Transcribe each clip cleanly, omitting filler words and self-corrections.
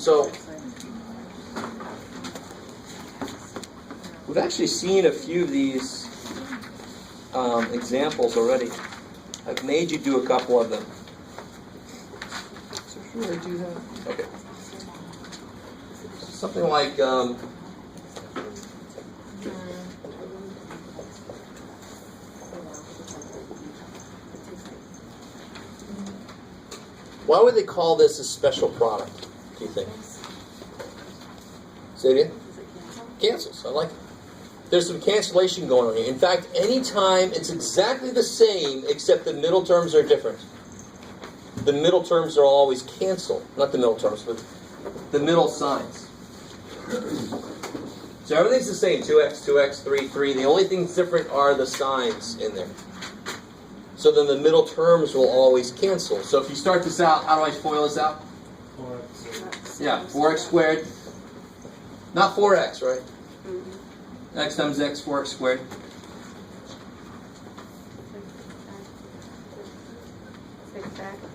So we've actually seen a few of these examples already. I've made you do a couple of them. So should I do that? Okay. Something like why would they call this a special product, do you think? Say it again? Cancels. I like it. There's some cancellation going on here. In fact, anytime it's exactly the same except the middle terms are different. The middle terms are always canceled. Not the middle terms, but the middle signs. So everything's the same. 2x, 2x, 3, 3. The only things different are the signs in there. So then the middle terms will always cancel. So if you start this out, how do I FOIL this out? 4x. Yeah, 4x squared. Not 4x, right? Mm-hmm. X times x, 4x squared.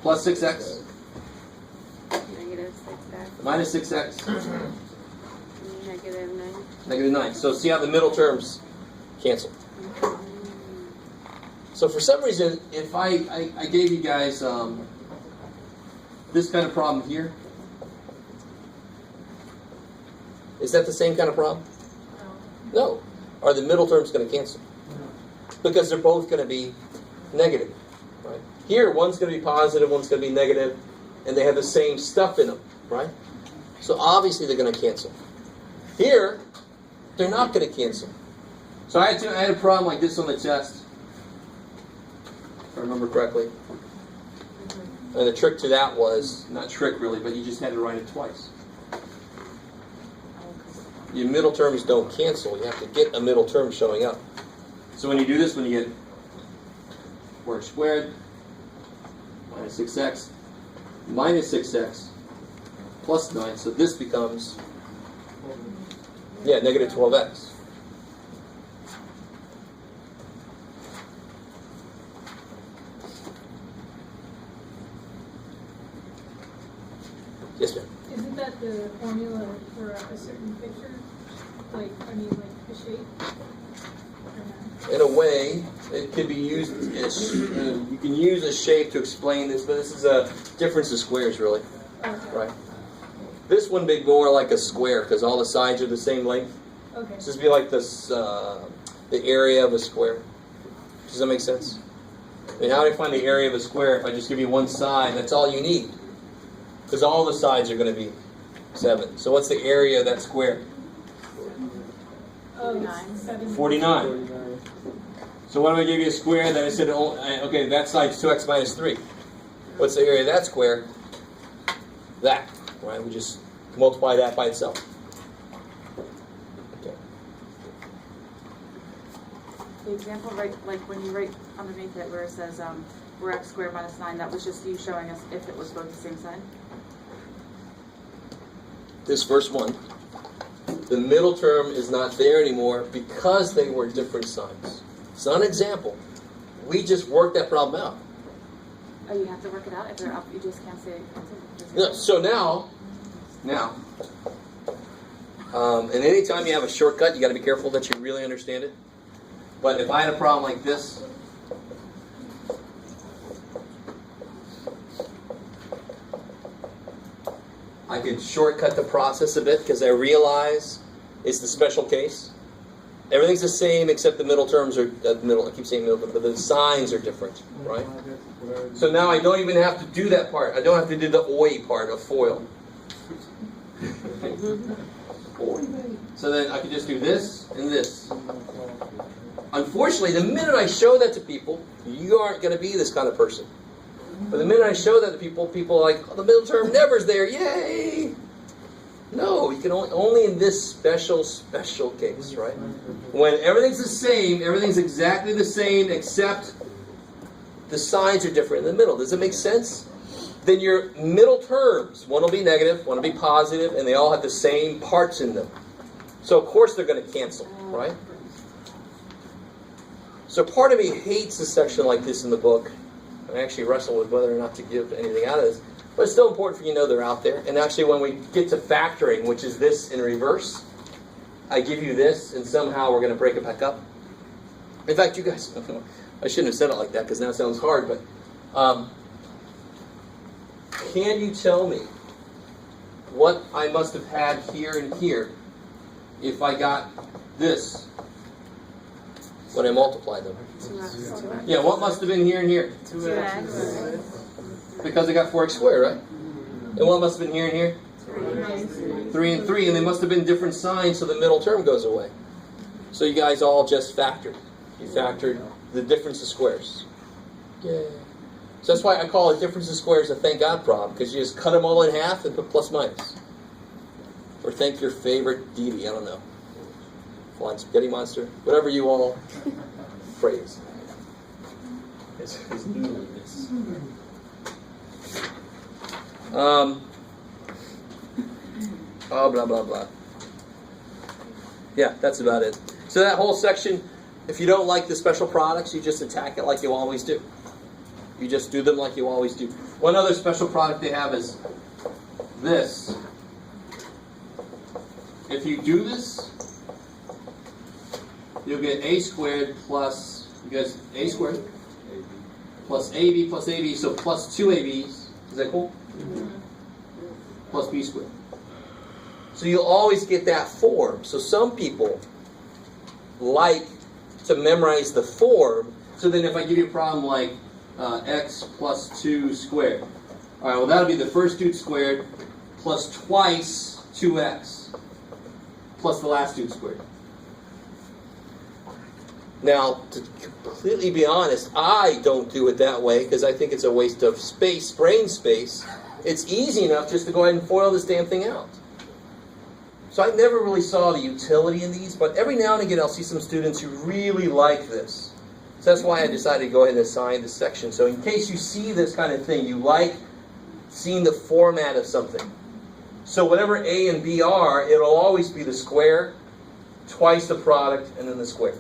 Plus 6x. Negative 6x. Minus 6x. Negative 9. Negative 9. So see how the middle terms cancel. So for some reason, if I gave you guys this kind of problem here, is that the same kind of problem? No. Are the middle terms going to cancel? Because they're both going to be negative. Right? Here, one's going to be positive, one's going to be negative, and they have the same stuff in them. Right? So obviously they're going to cancel. Here, they're not going to cancel. So I had a problem like this on the test, if I remember correctly. And the trick to that was, not trick really, but you just had to write it twice. Your middle terms don't cancel. You have to get a middle term showing up. So when you do this, when you get 4x squared minus 6x minus 6x plus 9, so this becomes, negative 12x. Yes, ma'am. Isn't that the formula for a certain picture? Like a shape? In a way, it could be used as, you can use a shape to explain this, but this is a difference of squares, really. Okay. Right? This one would be more like a square, because all the sides are the same length. Okay. This would be like this, the area of a square. Does that make sense? I mean, how do I find the area of a square if I just give you one side? That's all you need. Because all the sides are going to be 7. So what's the area of that square? 49. 49. So when I give you a square, then I said, okay, that side's 2x minus 3. What's the area of that square? That. Right? We just multiply that by itself. Okay. The example, right, like when you write underneath it where it says 4x squared minus 9, that was just you showing us if it was both the same sign? This first one, the middle term is not there anymore because they were different signs. It's not an example. We just worked that problem out. Oh, you have to work it out? If they're up, you just can't say No, so now, and anytime you have a shortcut, you got to be careful that you really understand it. But if I had a problem like this, I could shortcut the process a bit because I realize it's the special case. Everything's the same except the middle terms are I keep saying middle, but the signs are different, right? So now I don't even have to do that part. I don't have to do the OI part of FOIL. So then I can just do this and this. Unfortunately, the minute I show that to people, you aren't going to be this kind of person. But the minute I show that to people, people are like, oh, the middle term never's there, yay! No, you can only in this special case, right? When everything's the same, everything's exactly the same, except the signs are different in the middle. Does it make sense? Then your middle terms, one will be negative, one will be positive, and they all have the same parts in them. So of course they're going to cancel, right? So part of me hates a section like this in the book. I actually wrestle with whether or not to give anything out of this. But it's still important for you to know they're out there. And actually when we get to factoring, which is this in reverse, I give you this, and somehow we're going to break it back up. In fact, you guys, I shouldn't have said it like that because now it sounds hard, but can you tell me what I must have had here and here if I got this when I multiplied them? 2x. Yeah, what must have been here and here? 2x. Because I got 4x squared, right? And what must have been here and here? 3 and 3, and they must have been different signs so the middle term goes away. So you guys all just factored. You factored the difference of squares. Yay. So that's why I call it difference of squares a thank God problem, because you just cut them all in half and put plus minus. Or thank your favorite deity, I don't know. Flying spaghetti monster, whatever you all phrase. It's noodliness. Oh, blah, blah, blah. Yeah, that's about it. So that whole section, if you don't like the special products, you just attack it like you always do. You just do them like you always do. One other special product they have is this. If you do this, you'll get a squared plus, you guys, a squared plus ab, so plus 2ab's. Is that cool? Plus b squared. So you'll always get that form. So some people like to memorize the form, so then if I give you a problem like x plus 2 squared, all right, well that'll be the first 2 squared plus twice 2x plus the last 2 squared. Now, to completely be honest, I don't do it that way because I think it's a waste of space, brain space. It's easy enough just to go ahead and FOIL this damn thing out. So I never really saw the utility in these, but every now and again I'll see some students who really like this. So that's why I decided to go ahead and assign this section. So in case you see this kind of thing, you like seeing the format of something. So whatever A and B are, it'll always be the square, twice the product, and then the square.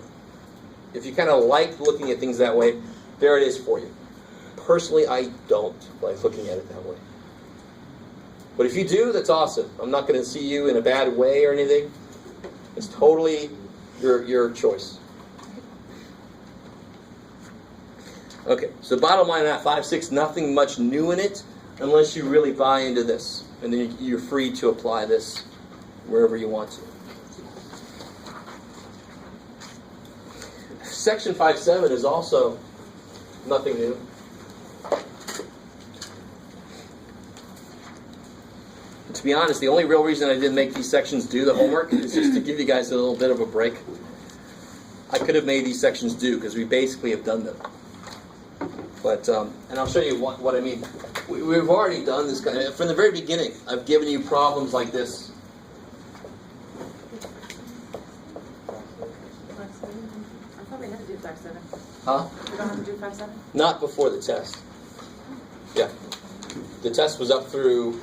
If you kind of like looking at things that way, there it is for you. Personally, I don't like looking at it that way. But if you do, that's awesome. I'm not going to see you in a bad way or anything. It's totally your choice. Okay, so bottom line of that 5, 6, nothing much new in it unless you really buy into this. And then you're free to apply this wherever you want to. Section 5.7 is also nothing new. To be honest, the only real reason I didn't make these sections do the homework is just to give you guys a little bit of a break. I could have made these sections do because we basically have done them. But and I'll show you what I mean. We've already done this kind of, from the very beginning. I've given you problems like this. I thought we had to do 5.7. Huh? We don't have to do 5.7? Not before the test. Yeah. The test was up through,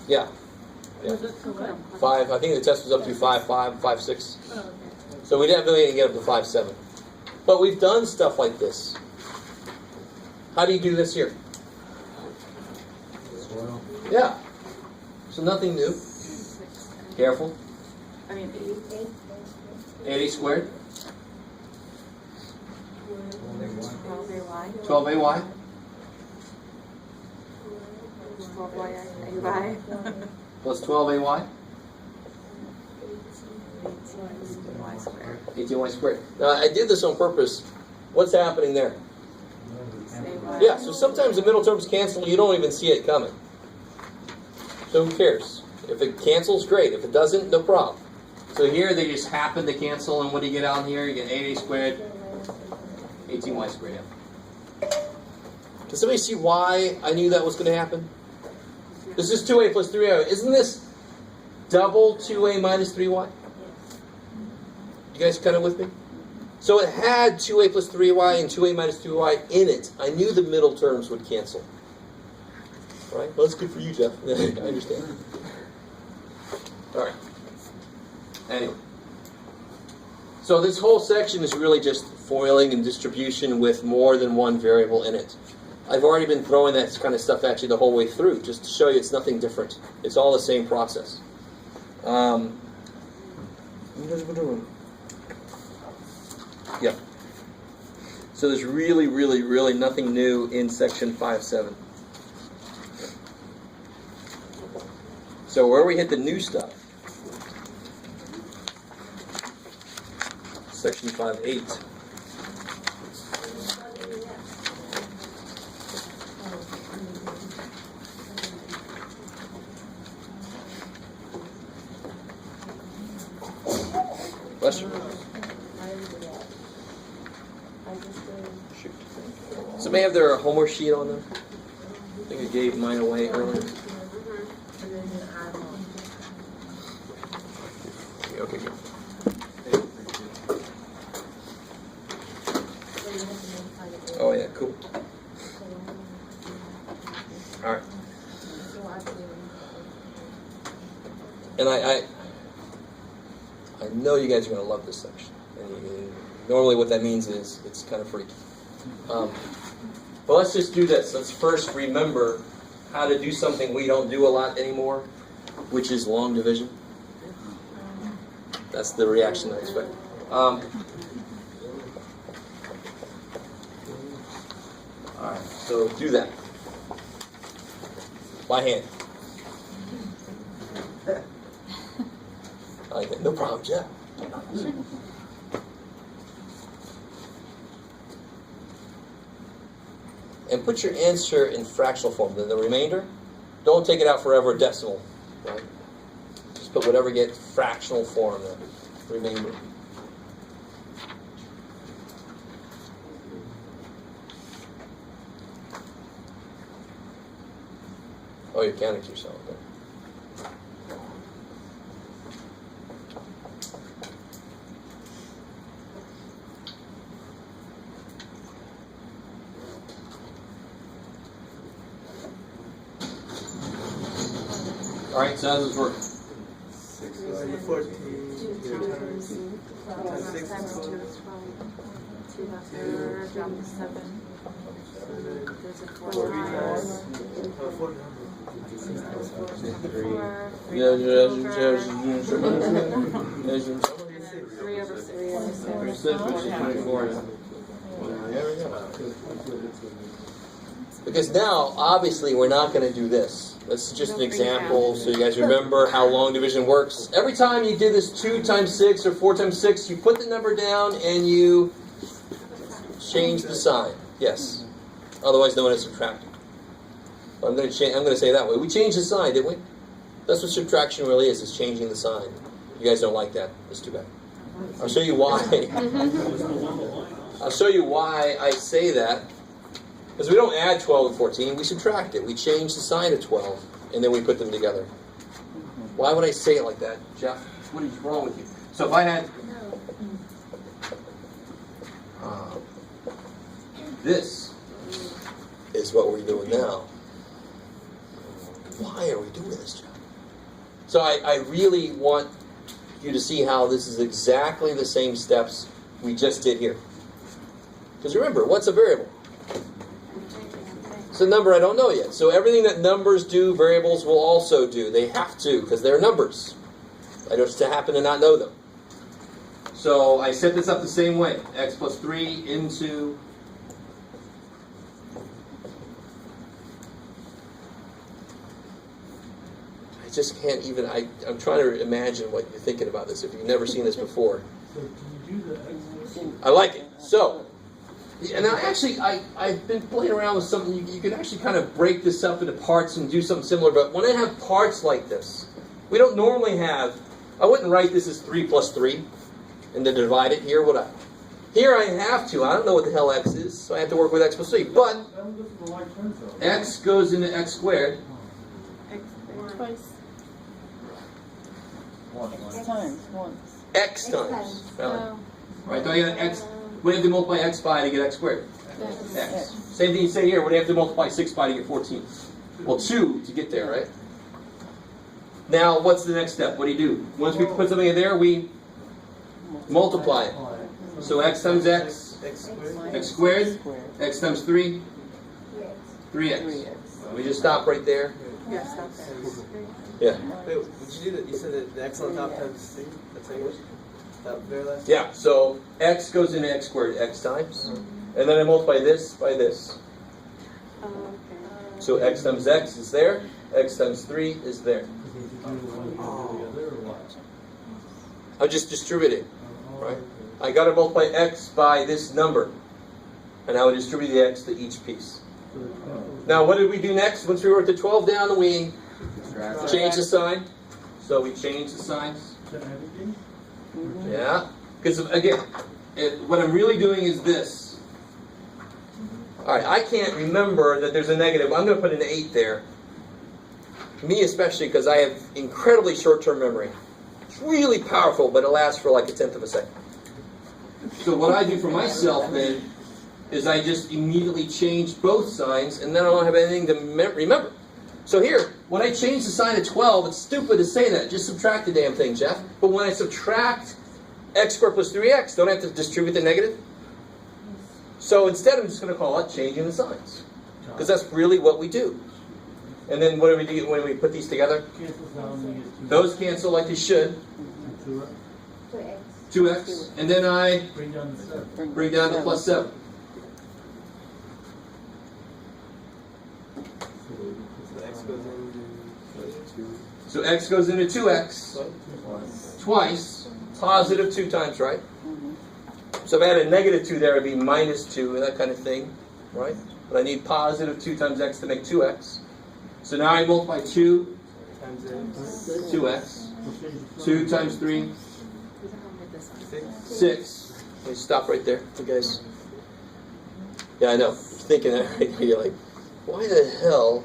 yeah. Was it to what? 5, I think the test was up through 5.5, 5.6. Oh, okay. So we definitely didn't get up to 5.7. But we've done stuff like this. How do you do this here? Yeah. So nothing new. Careful. I mean, 8a squared. 12ay. 12ay. 12y. Plus 12ay. 18y squared. 18y squared. Now I did this on purpose. What's happening there? Yeah, so sometimes the middle terms cancel, you don't even see it coming. So who cares? If it cancels, great. If it doesn't, no problem. So here they just happen to cancel, and what do you get out here? You get 8a squared, 18y squared. Can somebody see why I knew that was going to happen? This is 2a plus 3y. Isn't this double 2a minus 3y? You guys kind of with me? So it had 2a plus 3y and 2a minus 3y in it. I knew the middle terms would cancel. Right? Well, that's good for you, Jeff. I understand. All right. Anyway. So this whole section is really just foiling and distribution with more than one variable in it. I've already been throwing that kind of stuff at you the whole way through, just to show you it's nothing different. It's all the same process. Yeah. So there's really, really, really nothing new in section 5.7. So where we hit the new stuff, section 5.8. Bless you. Shoot. Somebody have their homework sheet on them? I think I gave mine away earlier. Okay, good. Oh yeah, cool. All right. And I know you guys are going to love this section. And normally what that means is it's kind of freaky. But let's just do this. Let's first remember how to do something we don't do a lot anymore, which is long division. That's the reaction I expect. Alright, so do that. By hand. Okay, no problem, Jeff. And put your answer in fractional form. The remainder, don't take it out forever decimal. Right? Just put whatever gets fractional form, the remainder. Oh, you're counting to yourself. Okay. All right, so how does this work? 14. 2 times 12 times 2 is 12. 2 after drop is 7. There's a 4 times. 3 over 6. 6, which is 24. Because now, obviously, we're not going to do this. This is just an example so you guys remember how long division works. Every time you did this 2 times 6 or 4 times 6, you put the number down and you change the sign. Yes. Otherwise known as subtracting. I'm going to say it that way. We changed the sign, didn't we? That's what subtraction really is changing the sign. You guys don't like that. That's too bad. I'll show you why. I'll show you why I say that. Because we don't add 12 and 14, we subtract it. We change the sign of 12, and then we put them together. Why would I say it like that, Jeff? What is wrong with you? So if I had... this is what we're doing now. Why are we doing this, Jeff? So I really want you to see how this is exactly the same steps we just did here. Because remember, what's a variable? It's a number I don't know yet. So everything that numbers do, variables will also do. They have to, because they're numbers. I just happen to not know them. So I set this up the same way. X plus 3 into... I just can't even... I'm trying to imagine what you're thinking about this if you've never seen this before. So can you do the X? I like it. So... And I've been playing around with something. You can actually kind of break this up into parts and do something similar. But when I have parts like this, we don't normally have... I wouldn't write this as 3 plus 3 and then divide it here, would I? Here I have to. I don't know what the hell x is, so I have to work with x plus 3. But x goes into x squared. Twice. X times. Right? Don't you have x... What do you have to multiply x by to get x squared? X. Same thing you say here. What do you have to multiply 6 by to get 14? Well, 2 to get there, right? Now, what's the next step? What do you do? Once we put something in there, we multiply it. So x times x, x squared, x times 3, 3x. We just stop right there. Yes, that's it. Yeah. Wait, would you do that? You said that the x on top times 3? That's English? That very last? Yeah, so x goes into x squared x times. And then I multiply this by this. Okay. So x times x is there. X times 3 is there. I'm just distributing. Right? I got to multiply x by this number. And I would distribute the x to each piece. Now, what did we do next? Once we wrote the 12 down, we changed the sign. So we changed the signs. Yeah. Because, again, what I'm really doing is this. All right, I can't remember that there's a negative. I'm going to put an 8 there. Me especially, because I have incredibly short-term memory. It's really powerful, but it lasts for like 1/10 of a second. So what I do for myself, then, is I just immediately change both signs, and then I don't have anything to remember. So here, when I change the sign to 12, it's stupid to say that. Just subtract the damn thing, Jeff. But when I subtract x squared plus 3x, don't I have to distribute the negative? So instead, I'm just going to call it changing the signs. Because that's really what we do. And then what do we do when we put these together? Those cancel like they should. 2x. And then I bring down the plus 7. So x goes into 2x twice, positive 2 times, right? So if I had a negative 2 there, it would be minus 2 and that kind of thing, right? But I need positive 2 times x to make 2x. So now I multiply 2 times 2x. 2 times 3, 6. Let me stop right there, you guys. Yeah, I know. You're thinking that right now. You're like, why the hell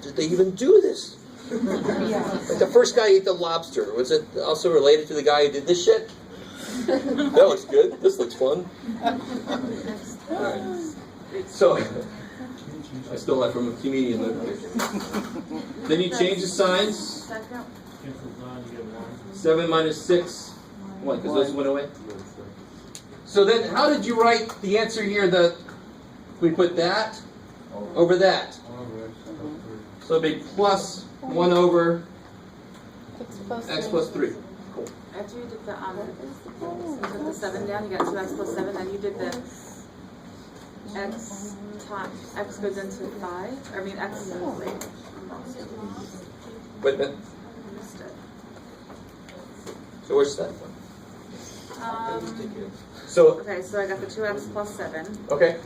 did they even do this? Like the first guy who ate the lobster. Was it also related to the guy who did this shit? That looks good. This looks fun. Alright. So, I stole that from a comedian. Then you change the signs. 7 minus 6. 1, because those went away. So then, how did you write the answer here? We put that over that. So it'd be plus 1 over x plus 3. Cool. After you did the you put the 7 down, you got 2x plus 7, and you did the x goes into 5. I mean x. Wait a minute. So where's that? So Okay, so I got the 2x plus 7. okay,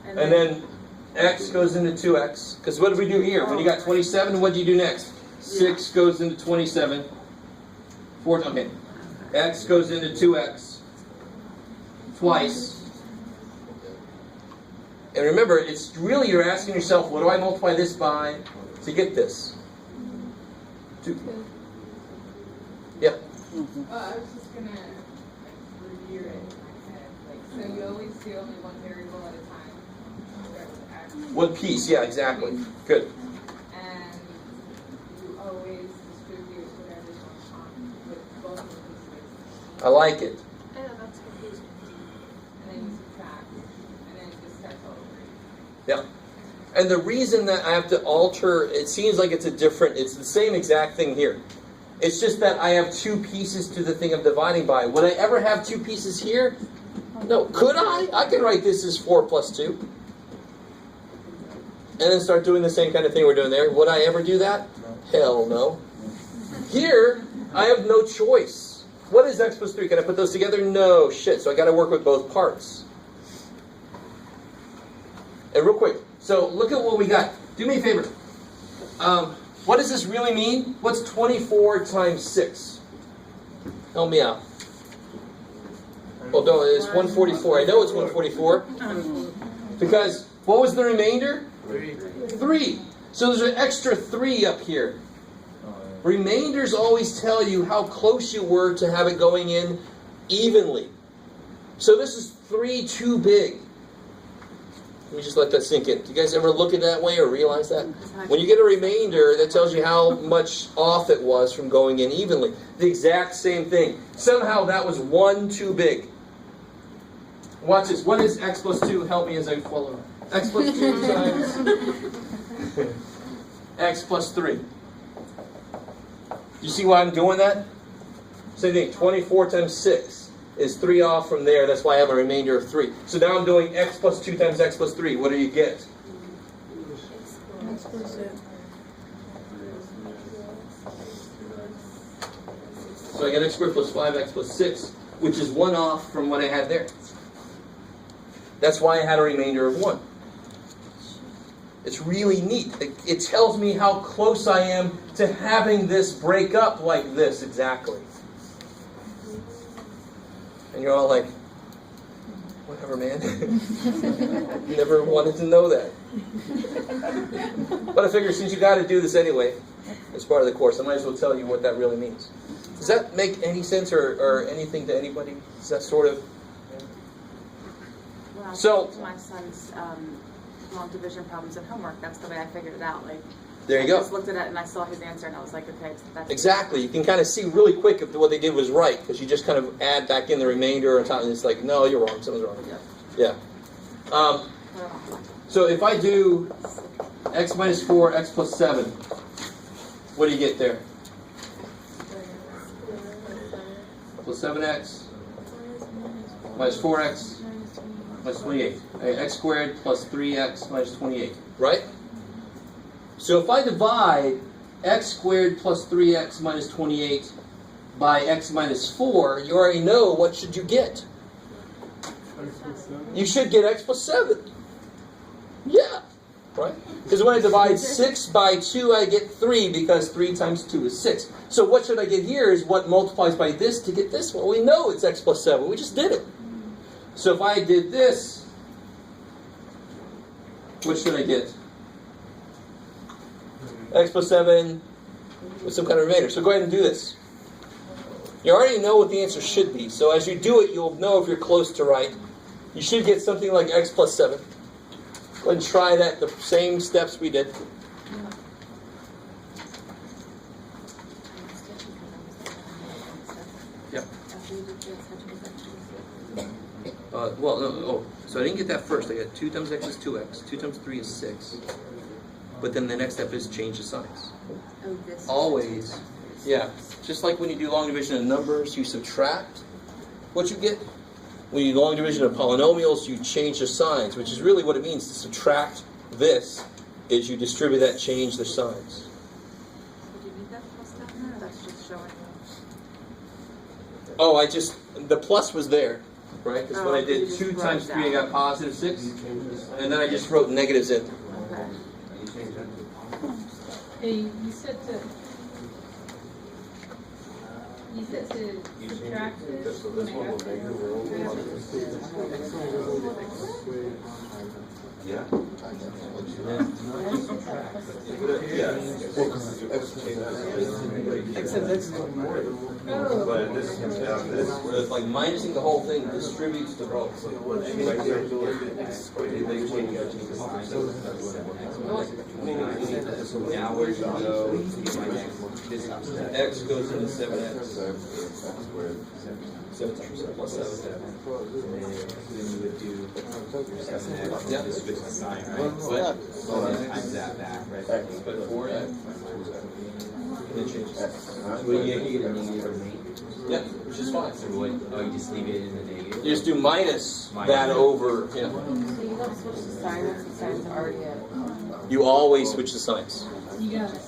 and then x goes into 2x. Because what did we do here? When you got 27, what did you do next? 6 goes into 27. 4. Okay. X goes into 2x twice. And remember, it's really you're asking yourself, what do I multiply this by to get this? 2. Yeah. I was just gonna review it in my head. Like, so you always do only one variable at a time. Start with x. One piece, yeah, exactly. Good. And you always distribute whatever's on with both of the pieces. I like it. I know, that's confusing. And then you subtract. And then it just starts all over. Yeah. And the reason that I have to alter, it seems like it's it's the same exact thing here. It's just that I have 2 pieces to the thing I'm dividing by. Would I ever have 2 pieces here? No. Could I? I can write this as 4 plus 2. And then start doing the same kind of thing we're doing there. Would I ever do that? Hell no. Here, I have no choice. What is x plus 3? Can I put those together? No. Shit. So I got to work with both parts. And real quick, so look at what we got. Do me a favor. What does this really mean? What's 24 times 6? Help me out. Well, no, it's 144. I know it's 144. Because what was the remainder? 3. So there's an extra 3 up here. Remainders always tell you how close you were to have it going in evenly. So this is 3 too big. Let me just let that sink in. Do you guys ever look at it that way or realize that? When you get a remainder, that tells you how much off it was from going in evenly. The exact same thing. Somehow that was 1 too big. Watch this. What is x plus 2? Help me as I follow. X plus 2 times x plus 3. You see why I'm doing that? Same thing, 24 times 6 is 3 off from there. That's why I have a remainder of 3. So now I'm doing x plus 2 times x plus 3. What do you get? So I get x squared plus 5x plus 6, which is 1 off from what I had there. That's why I had a remainder of 1. It's really neat. It tells me how close I am to having this break up like this exactly. And you're all like, whatever, man. You never wanted to know that. But I figure since you got to do this anyway, as part of the course, I might as well tell you what that really means. Does that make any sense or anything to anybody? Is that sort of... When I So- to my son's long division problems at homework, that's the way I figured it out. Like, There you I go. just looked at it and I saw his answer and I was like, okay, that's Exactly. You can kind of see really quick if what they did was right, because you just kind of add back in the remainder on top, and it's like, no, you're wrong. Something's wrong. Yeah. So if I do x minus 4, x plus 7, what do you get there? Plus 7x minus 4x minus 28. Okay, x squared plus 3x minus 28. Right? So if I divide x squared plus 3x minus 28 by x minus 4, you already know what should you get. You should get x plus 7. Yeah. Right? Because when I divide 6 by 2, I get 3, because 3 times 2 is 6. So what should I get here is what multiplies by this to get this one. We know it's x plus 7. We just did it. So if I did this, what should I get? X plus 7 with some kind of remainder. So go ahead and do this. You already know what the answer should be. So as you do it, you'll know if you're close to right. You should get something like x plus 7. Go ahead and try that, the same steps we did. Yep. Well, no, oh, so I didn't get that first. I got 2 times x is 2x. 2 times 3 is 6. But then the next step is change the signs. Oh, this. Always. Yeah. Just like when you do long division of numbers, you subtract what you get. When you do long division of polynomials, you change the signs, which is really what it means to subtract this, is you distribute that, change the signs. Did you need that plus down there? That's just showing. Oh, the plus was there, right? Because when I you did just 2 wrote times it 3, I down. got positive 6. And then I just wrote negatives in. Okay. Hey, you said to subtract this when I got there. Yeah. Except that's more. Oh, But this, Where it's like minusing the whole thing distributes the both. now where you go, X goes into 7x. 7 times plus 7. then you would do 7x, Yeah. just switch the sign, right? But times that back, right? But 4x. And then change the sign. What do you get? A negative remain? Yeah, which is fine. So what? Oh, you just leave it in the negative? You just do minus that over. Yeah. So you don't switch the sign once the sign's already at. You always switch the signs. you got it.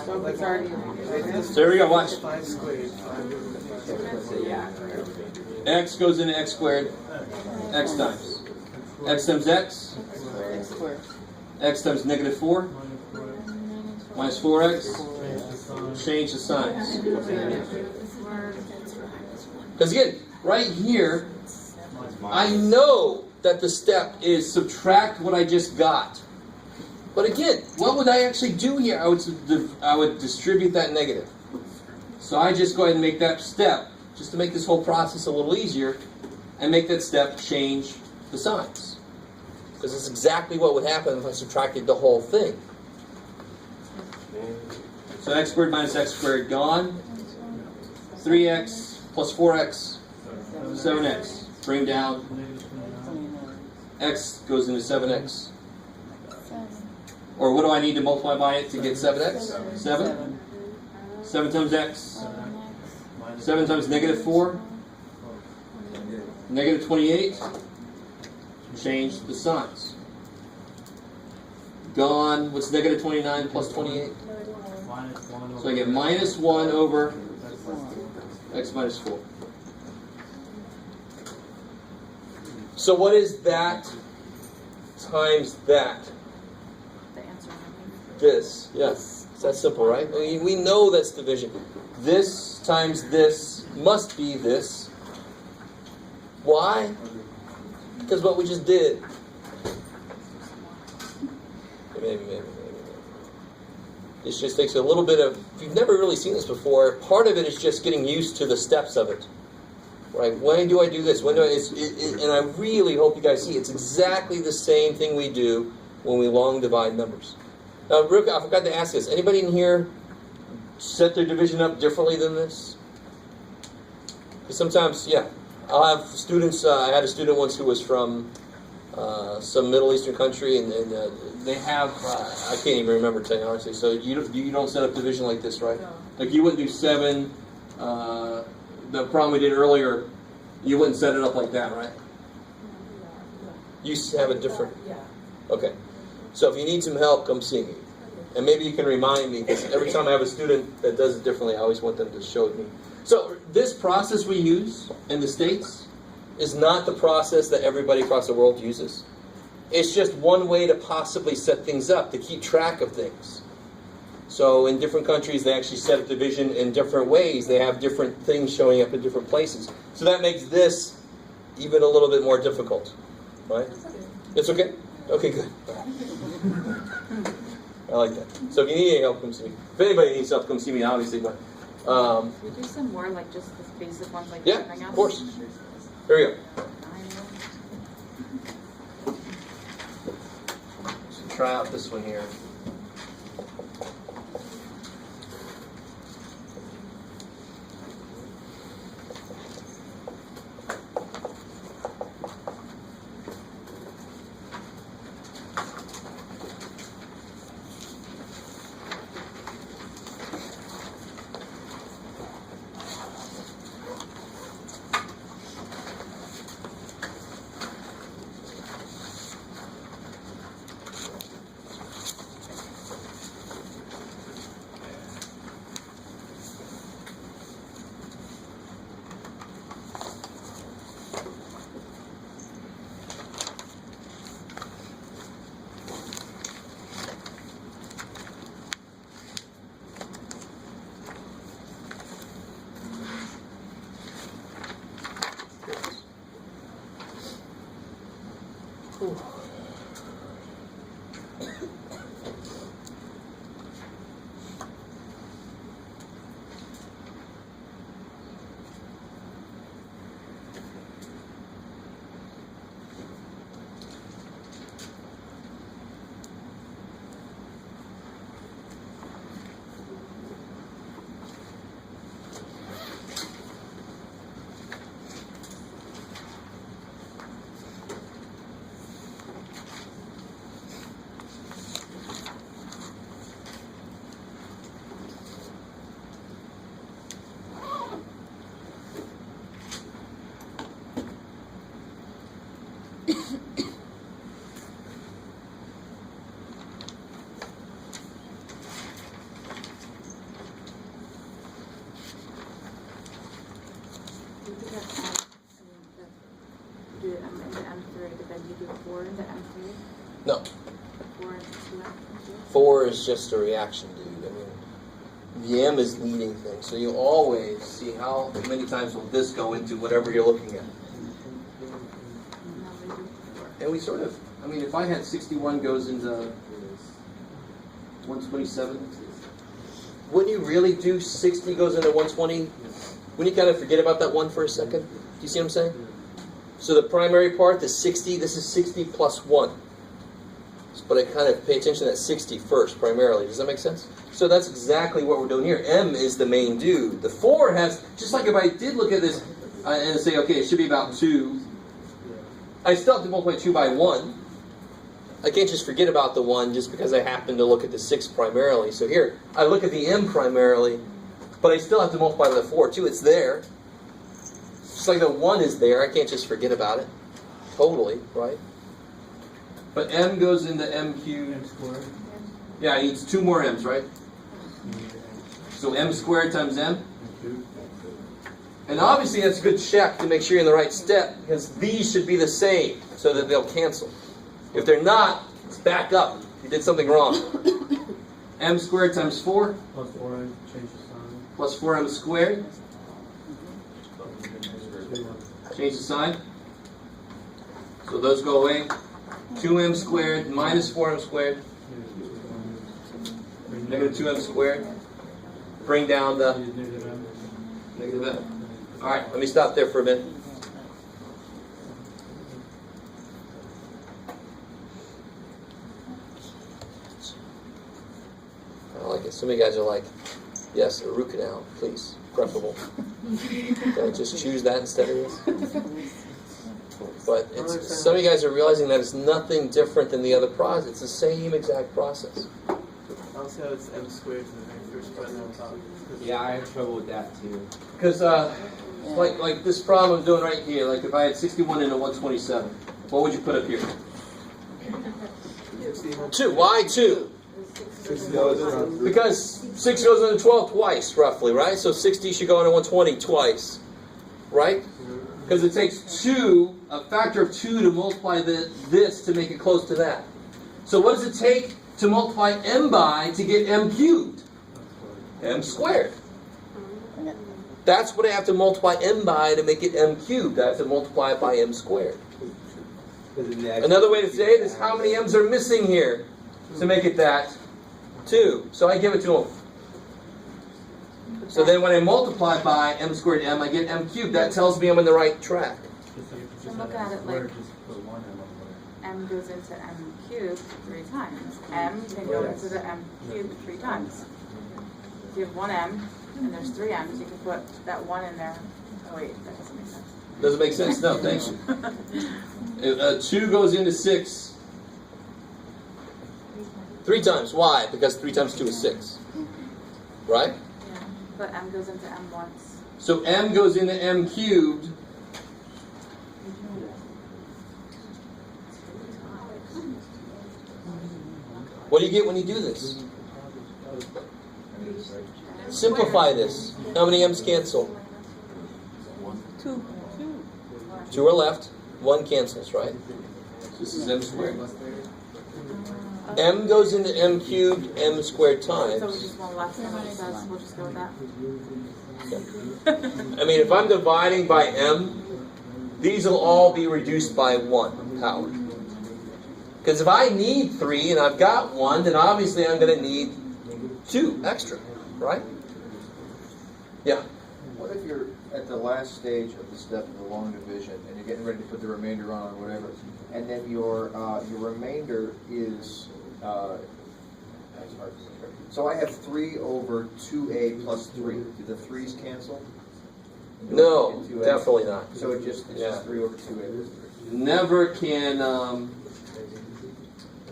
So it's already. So here we go, watch. 5 squared. So yeah. X goes into x squared, x times. X times x, X squared. x times negative 4, minus 4x, change the signs. Because again, right here, I know that the step is subtract what I just got. But again, what would I actually do here? I would distribute that negative. So I just go ahead and make that step, just to make this whole process a little easier, and make that step change the signs. Because it's exactly what would happen if I subtracted the whole thing. So x squared minus x squared gone. 3x plus 4x, 7x. Bring down x goes into 7x? Or what do I need to multiply by it to get 7x? 7? 7 times x? 7 times negative 4? Negative 28? Change the signs. Gone. What's negative 29 plus 28? So I get minus 1 over x minus 4. So what is that times that? The answer. This. Yes. It's that simple, right? I mean, we know that's division. This times this must be this. Why? Because what we just did. Maybe. This just takes a little bit of, if you've never really seen this before, part of it is just getting used to the steps of it. Right? When do I do this? When do I, and I really hope you guys see it's exactly the same thing we do when we long divide numbers. Now, Rick, I forgot to ask this. Anybody in here set their division up differently than this? Because sometimes, yeah. I'll have students, I had a student once who was from some Middle Eastern country, and they have, I can't even remember, to tell you honestly, so you don't set up division like this, right? No. Like you wouldn't do 7, the problem we did earlier, you wouldn't set it up like that, right? You have a different, okay. So if you need some help, come see me. And maybe you can remind me, because every time I have a student that does it differently, I always want them to show me. So this process we use in the States is not the process that everybody across the world uses. It's just one way to possibly set things up, to keep track of things. So in different countries, they actually set up division in different ways. They have different things showing up in different places. So that makes this even a little bit more difficult, right? It's okay? Okay, good. I like that. So if you need any help, come see me. If anybody needs help, come see me, obviously. But Should we do some more, like just the basic ones, like yeah, everything else? of course. Here we go. So try out this one here. No. 4 is just a reaction, dude. I mean, the M is leading things. So you always see how many times will this go into whatever you're looking at. And we sort of, I mean, if I had 61 goes into 127, wouldn't you really do 60 goes into 120? Wouldn't you kind of forget about that 1 for a second? Do you see what I'm saying? So the primary part, the 60, this is 60 plus 1. But I kind of pay attention to that 60 first, primarily. Does that make sense? So that's exactly what we're doing here. M is the main dude. The 4 has, just like if I did look at this and say, okay, it should be about 2. I still have to multiply 2 by 1. I can't just forget about the 1 just because I happen to look at the 6 primarily. So here, I look at the m primarily, but I still have to multiply by the 4 too. It's there. Just like the 1 is there, I can't just forget about it. Totally, right? But m goes into m cubed. M squared. Yeah, it needs 2 more m's, right? So m squared times m. And obviously that's a good check to make sure you're in the right step, because these should be the same so that they'll cancel. If they're not, it's back up. You did something wrong. M squared times 4 Plus 4m, change the sign. plus 4m squared. Change the sign. So those go away. 2m squared minus 4m squared. Negative 2m squared. Bring down the Negative m. negative m. Alright, let me stop there for a minute. I like it. Some of you guys are like, yes, a root canal, please, preferable. Okay, just choose that instead of this. But some of you guys are realizing that it's nothing different than the other process. It's the same exact process. I'll see how it's m squared to the very first button on top. Yeah, I have trouble with that too. Because, like this problem I'm doing right here, like if I had 61 into 127, what would you put up here? 2. Why 2? Because 6 goes into 12 twice, roughly, right? So 60 should go into 120 twice, right? Because it takes 2, a factor of 2 to multiply this to make it close to that. So what does it take to multiply m by to get m cubed? M squared. That's what I have to multiply m by to make it m cubed. I have to multiply it by m squared. Another way to say it is how many m's are missing here to make it that? 2. So I give it to him. So then when I multiply by m squared m, I get m cubed. That tells me I'm on the right track. So look at it like m goes into m cubed 3 times. M can go into the m cubed 3 times. If you have 1 m and there's 3 m's, you can put that 1 in there. Oh wait, that doesn't make sense. Doesn't make sense? No, thanks. 2 goes into 6 3 times. Why? Because 3 times 2 is 6. Right? Yeah, but m goes into m once. So m goes into m cubed. What do you get when you do this? Simplify this. How many m's cancel? 2. 2 are left. 1 cancels, right? This is m squared. M goes into m cubed, m squared So we times. just won't left and it says we'll just go with that. I mean, if I'm dividing by m, these will all be reduced by 1 power. Because if I need 3 and I've got 1, then obviously I'm going to need 2 extra, right? Yeah. What if you're at the last stage of the step of the long division and you're getting ready to put the remainder on or whatever, and then your remainder is that's hard to say. So I have 3 over 2a plus 3. Do the 3's cancel? No, Get 2a? definitely not. So it's Yeah. just 3 over 2a. Never can,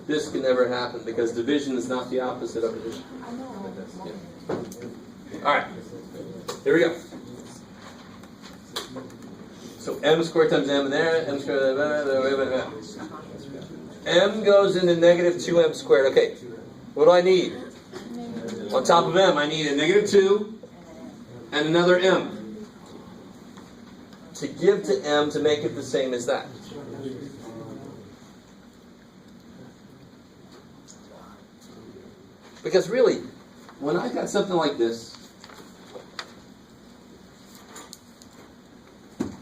this can never happen because division is not the opposite of addition. Yeah. Alright, here we go. So m squared times m in there, m squared, m goes into negative 2m squared. Okay, what do I need? On top of m, I need a negative 2 and another m to give to m to make it the same as that. Because really, when I got something like this,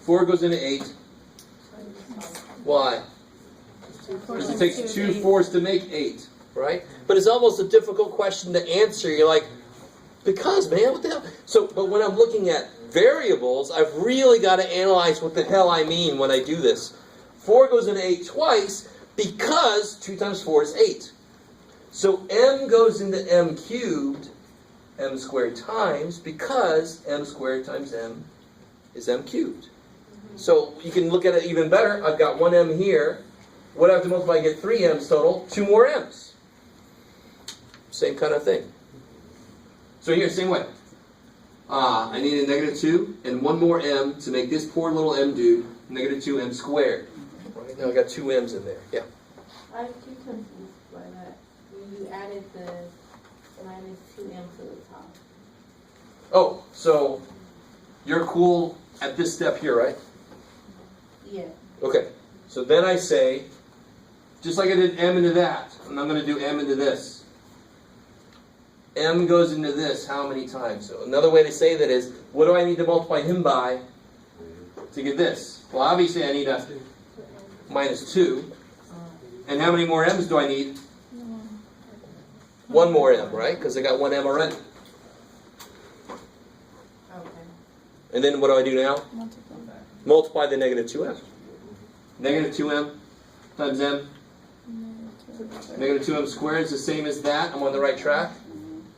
4 goes into 8. Why? Because it takes 2 4s to make 8, right? But it's almost a difficult question to answer. You're like, because, man, what the hell? So, but when I'm looking at variables, I've really got to analyze what the hell I mean when I do this. 4 goes into 8 twice because 2 times 4 is 8. So m goes into m cubed, m squared times, because m squared times m is m cubed. So you can look at it even better. I've got 1m here. What do I have to multiply to get 3 m's total? 2 more m's. Same kind of thing. So here, same way. I need a -2 and 1 more m to make this poor little m dude -2m squared. Right now I got 2 m's in there. Yeah. I'm too confused by that. You added the -2m to the top. Oh, so you're cool at this step here, right? Yeah. Okay. So then I say, just like I did m into that, and I'm going to do m into this. M goes into this how many times? So another way to say that is, what do I need to multiply him by to get this? Well, obviously I need a -2. And how many more m's do I need? 1 more m, right? Because I got 1 m already. Okay. And then what do I do now? Multiply the -2m. -2m times m. -2m squared is the same as that. I'm on the right track.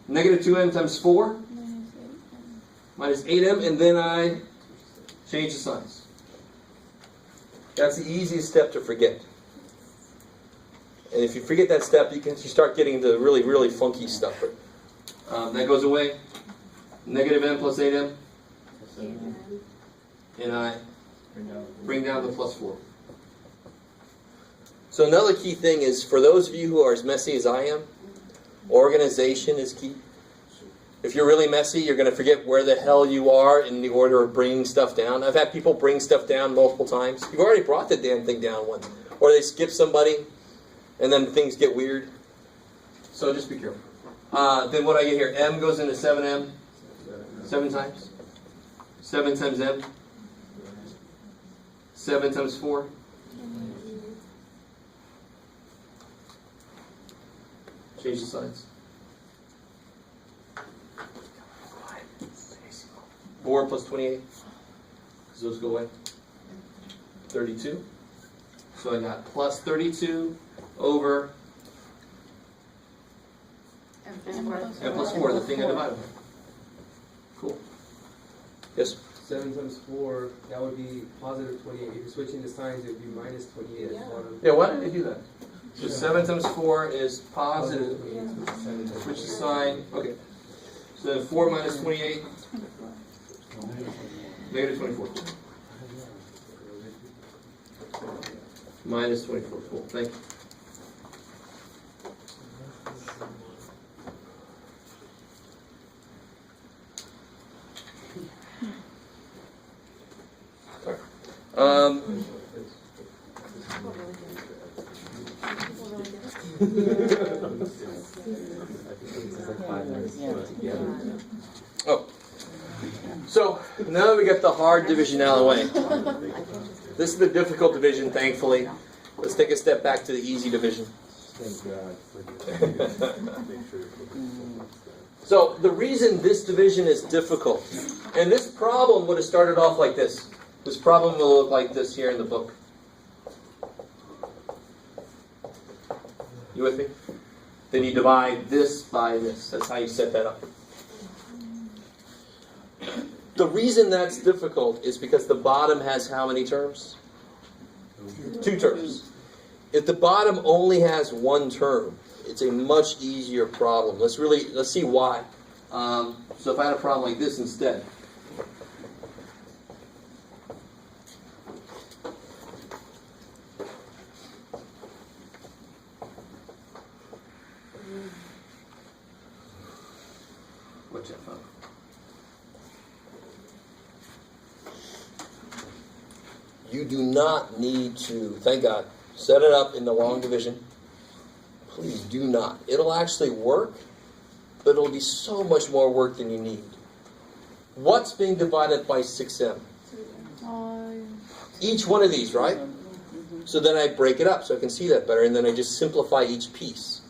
-2m times 4 minus 8m, and then I change the signs. That's the easiest step to forget. And if you forget that step, you start getting into really, really funky stuff. That goes away. -m plus 8m. And I bring down the plus 4. So another key thing is, for those of you who are as messy as I am, organization is key. If you're really messy, you're going to forget where the hell you are in the order of bringing stuff down. I've had people bring stuff down multiple times. You've already brought the damn thing down once. Or they skip somebody, and then things get weird. So just be careful. Then what I get here, m goes into 7m, 7 times. 7 times m. 7 times 4. Change the signs. 4 plus 28. Because those go away. 32. So I got plus 32 over M plus 4, the thing I divided by. Cool. Yes? 7 times 4, that would be positive 28. If you're switching the signs, it would be minus 28 at the bottom. Yeah, why did I do that? So 7 times 4 is positive. Switch the sign. Okay. So then 4 minus 28. -24. Minus 24. Cool. Thank you. Oh. So, now that we got the hard division out of the way, this is the difficult division, thankfully. Let's take a step back to the easy division. So, the reason this division is difficult, and this problem would have started off like this. This problem will look like this here in the book. You with me? Then you divide this by this. That's how you set that up. The reason that's difficult is because the bottom has how many terms? 2 terms. If the bottom only has 1 term, it's a much easier problem. Let's see why. So if I had a problem like this instead. What's that from? You do not need to, thank God, set it up in the long division. Please do not. It'll actually work, but it'll be so much more work than you need. What's being divided by 6m? Each one of these, right? So then I break it up so I can see that better, and then I just simplify each piece.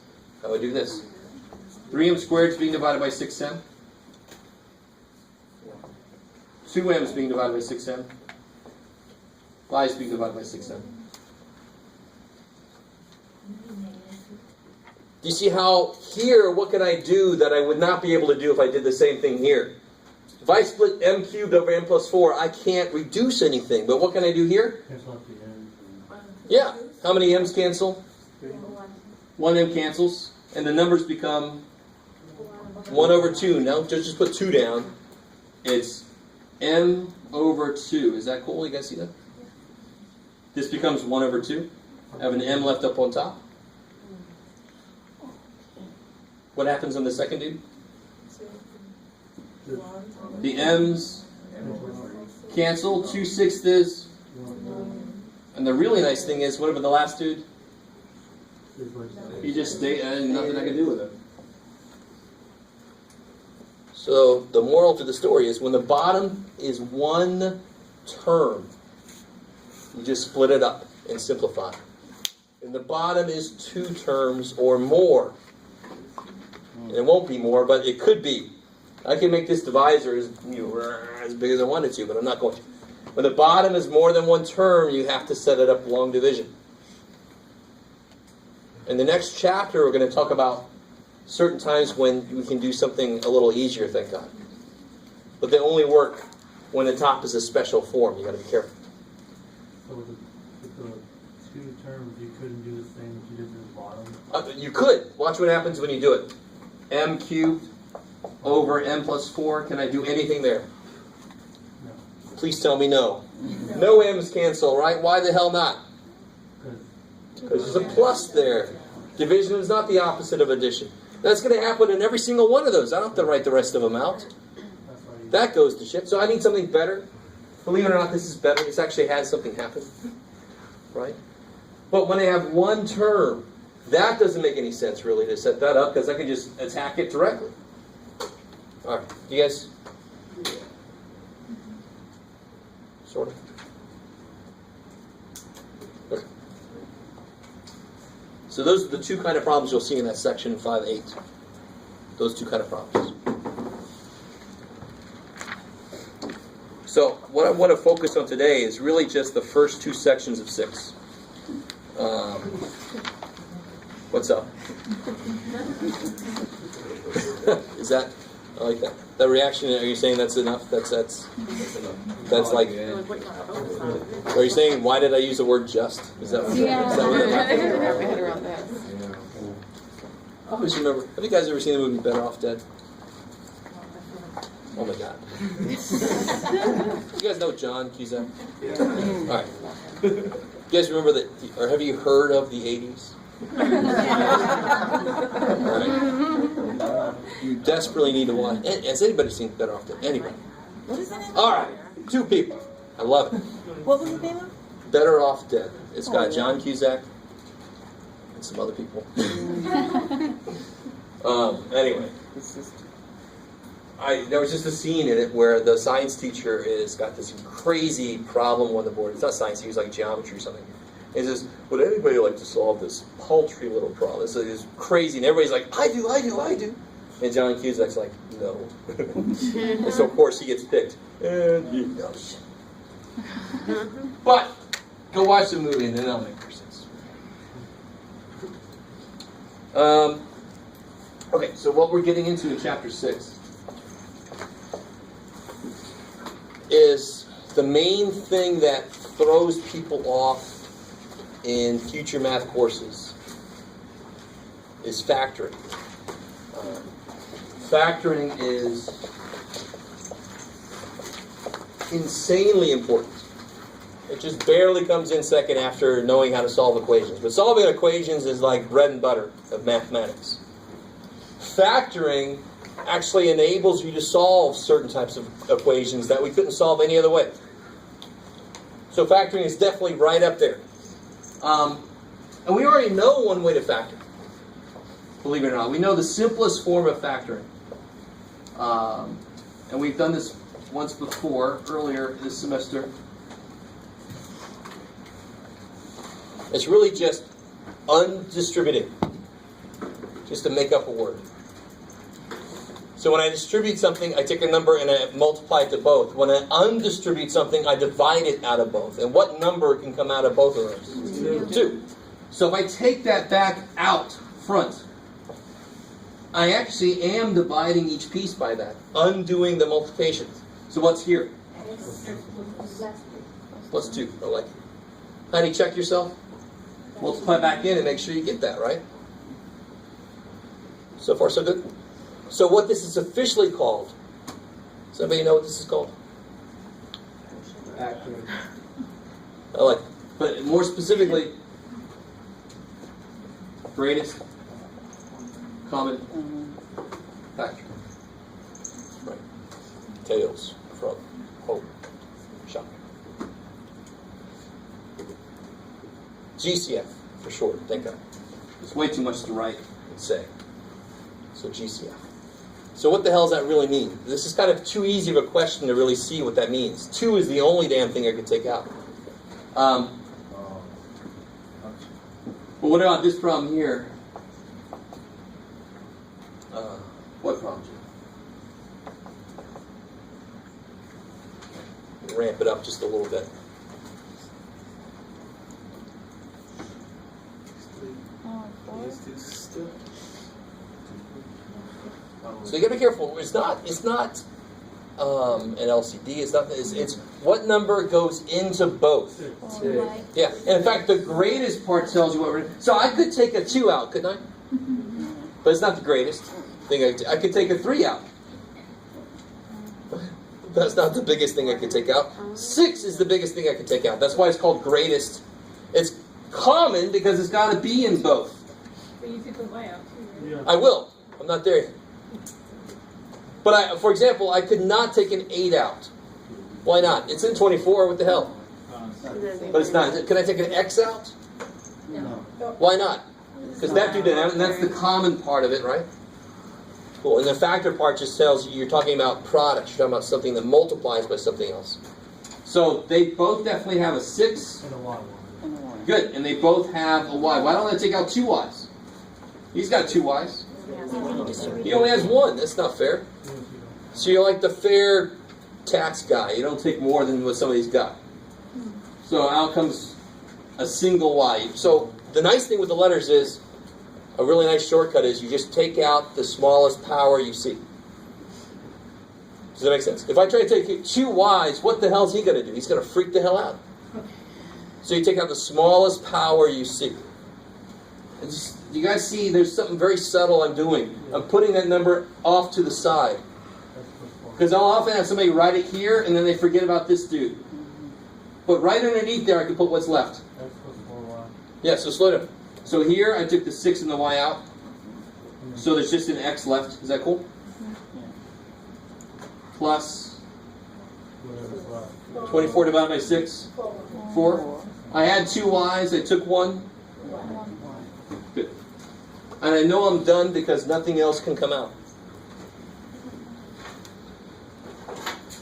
How I do this. 3m squared is being divided by 6m. 2m is being divided by 6m. 5 is being divided by 6m. Do you see how here, what can I do that I would not be able to do if I did the same thing here? If I split m cubed over m plus 4, I can't reduce anything. But what can I do here? Cancel out the ends. Yeah. How many m's cancel? 1 m cancels. And the numbers become 1 over 2. No, just put 2 down. It's m over 2. Is that cool? You guys see that? This becomes 1 over 2. I have an m left up on top. What happens on the second dude? The m's cancel. 2/6. And the really nice thing is, what about the last dude? He just stayed, and nothing I can do with it. So the moral to the story is, when the bottom is one term, you just split it up and simplify. And the bottom is 2 terms or more. And it won't be more, but it could be. I can make this divisor as big as I wanted to, but I'm not going to. When the bottom is more than 1 term, you have to set it up long division. In the next chapter, we're going to talk about certain times when we can do something a little easier, thank God. But they only work when the top is a special form. You've got to be careful. So with the 2 terms, you couldn't do the same that you did to the bottom? You could. Watch what happens when you do it. M cubed over m plus 4. Can I do anything there? No. Please tell me no. No m's cancel, right? Why the hell not? Because there's a plus there. Division is not the opposite of addition. That's going to happen in every single one of those. I don't have to write the rest of them out. That goes to shit. So I need something better. Believe it or not, this is better. This actually has something happen. Right? But when I have 1 term, that doesn't make any sense really to set that up, because I can just attack it directly. All right. You guys? Sort of. Okay. So those are the 2 kind of problems you'll see in that section 5.8. Those 2 kind of problems. So what I want to focus on today is really just the first 2 sections of 6. What's up? Is that? I like that. That reaction, are you saying that's enough? That's like, are you saying, why did I use the word just? Is that what that I always remember, have you guys ever seen the movie Better Off Dead? Oh my God. You guys know John Cusack? Yeah. Alright. You guys remember that, or have you heard of the 80s? Alright. You desperately need to watch. Has anybody seen Better Off Dead? Anybody? What is that? Alright. 2 people. I love it. What was the name of? Better Off Dead. It's got John Cusack and some other people. Anyway. There was just a scene in it where the science teacher has got this crazy problem on the board. It's not science, he was like geometry or something. He says, would anybody like to solve this paltry little problem? It's crazy, and everybody's like, I do. And John Cusack's like, no. And so, of course, he gets picked. And you know. But, go watch the movie, and then that'll make more sense. Okay, so what we're getting into in chapter 6 is the main thing that throws people off in future math courses is factoring. Factoring is insanely important. It just barely comes in second after knowing how to solve equations. But solving equations is like bread and butter of mathematics. Factoring actually enables you to solve certain types of equations that we couldn't solve any other way. So factoring is definitely right up there. And we already know one way to factor. Believe it or not. We know the simplest form of factoring. And we've done this once before, earlier this semester. It's really just undistributing. Just to make up a word. So when I distribute something, I take a number and I multiply it to both. When I undistribute something, I divide it out of both. And what number can come out of both of those? 2. So if I take that back out front, I actually am dividing each piece by that, undoing the multiplications. So what's here? Plus 2. I like it. Honey, check yourself. Multiply back in and make sure you get that, right? So far, so good? So what this is officially called, does anybody know what this is called? Factoring. I like it. But more specifically, greatest common factor. Right. Tales from home shop. GCF, for short, think of it. It's way too much to write and say. So GCF. So what the hell does that really mean? This is kind of too easy of a question to really see what that means. 2 is the only damn thing I could take out. But what about this problem here? What problem, Jim? Ramp it up just a little bit. So you gotta be careful. It's not an LCD. It's what number goes into both. Yeah. And in fact, the greatest part tells you what we're. So I could take a 2 out, couldn't I? But it's not the greatest thing I could take a 3 out. That's not the biggest thing I could take out. 6 is the biggest thing I could take out. That's why it's called greatest. It's common because it's got to be in both. But you took the Y out too, right? I will. I'm not there yet. But for example, I could not take an 8 out. Why not? It's in 24. What the hell? But it's not. Can I take an X out? No. Why not? Because that dude didn't have it, and that's the common part of it, right? Cool. And the factor part just tells you you're talking about products. You're talking about something that multiplies by something else. So they both definitely have a 6. And a Y. Good. And they both have a Y. Why don't I take out 2 Ys? He's got 2 Ys. He only has 1. That's not fair. So you're like the fair tax guy. You don't take more than what somebody's got. So out comes a single Y. So the nice thing with the letters is, a really nice shortcut is you just take out the smallest power you see. Does that make sense? If I try to take 2 Ys, what the hell is he going to do? He's going to freak the hell out. So you take out the smallest power you see. You guys see there's something very subtle I'm doing. I'm putting that number off to the side. Because I'll often have somebody write it here and then they forget about this dude. But right underneath there I can put what's left. Yeah, so slow down. So here I took the 6 and the Y out. So there's just an X left. Is that cool? Plus 24 divided by 6. 4. I had 2 Ys. I took 1. Good. And I know I'm done because nothing else can come out.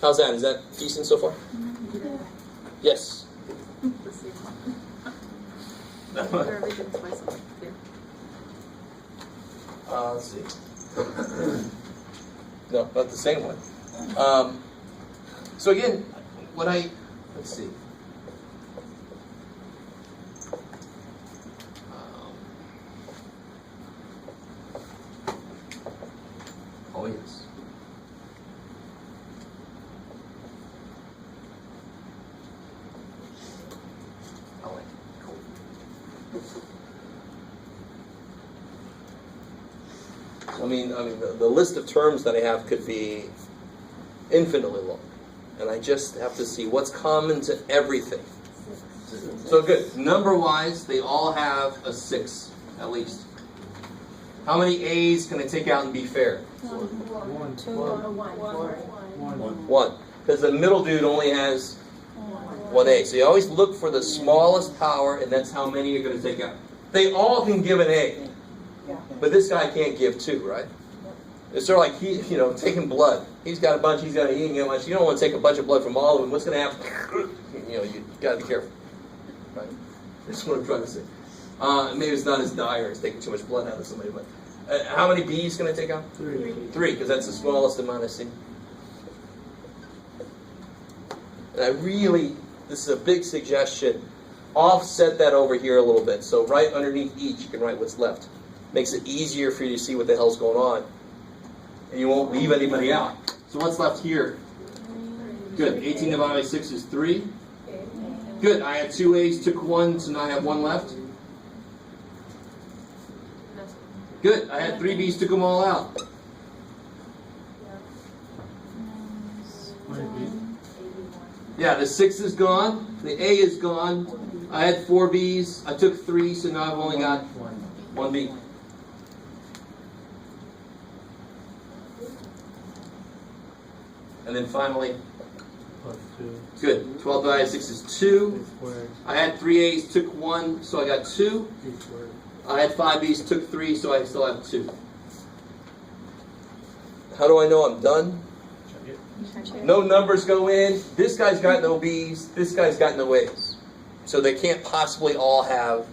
How's that? Is that decent so far? Yes. Let's see. No, not the same one. So again, let's see. Oh yes. Oh, wait. Cool. So, I mean, the list of terms that I have could be infinitely long, and I just have to see what's common to everything. So good. Number-wise, they all have a 6 at least. How many A's can I take out and be fair? 1. Because the middle dude only has 1 A. So you always look for the smallest power, and that's how many you're going to take out. They all can give an A. But this guy can't give 2, right? It's sort of like taking blood. He's got a bunch, he ain't got much. You don't want to take a bunch of blood from all of them. What's going to happen? You got to be careful. Right? That's what I'm trying to say. Maybe it's not as dire as taking too much blood out of somebody, but how many B's can I take out? 3, because that's the smallest amount I see. And this is a big suggestion, offset that over here a little bit. So right underneath each, you can write what's left. Makes it easier for you to see what the hell's going on. And you won't leave anybody out. So what's left here? Good. 18 divided by 6 is 3. Good. I had 2 A's, took 1, so now I have 1 left. Good. I had 3 B's, took them all out. Yeah, the 6 is gone. The A is gone. I had 4 B's. I took 3, so now I've only got 1 B. And then finally, Plus 2. good. 12 divided by 6 is 2. I had 3 A's, took 1, so I got 2. I had 5 B's, took 3, so I still have 2. How do I know I'm done? No numbers go in. This guy's got no B's. This guy's got no A's. So they can't possibly all have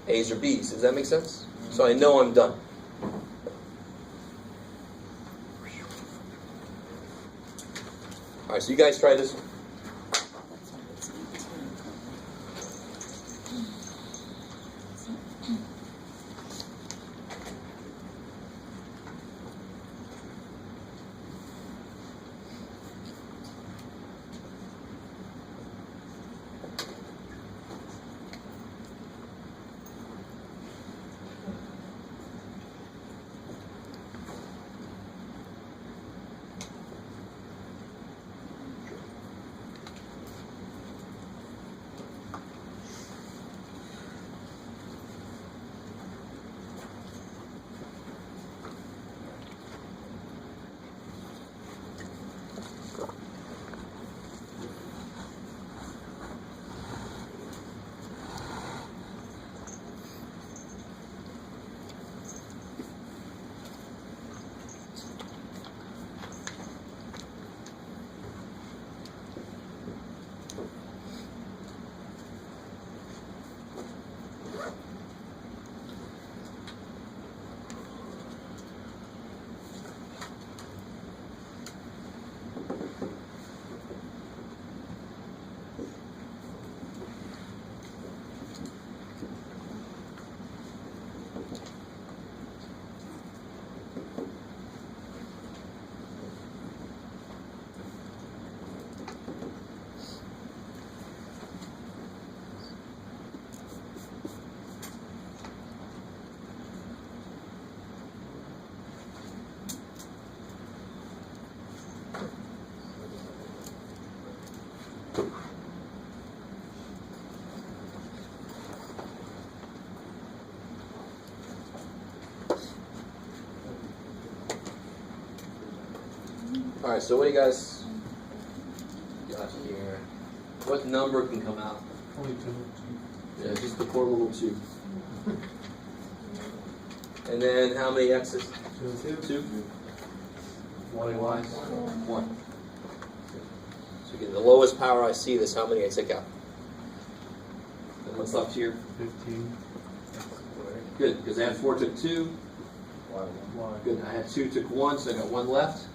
A's or B's. Does that make sense? So I know I'm done. All right, so you guys try this one. All right, so what do you guys got here? What number can come out? Only 2. Yeah, just the poor little 2. And then how many X's? 2. 1 Y's? 1. So again, the lowest power I see, this how many I take out? And what's left here? 15. Good, because I had 4, took 2. Good, I had 2, took 1, so I got 1 left.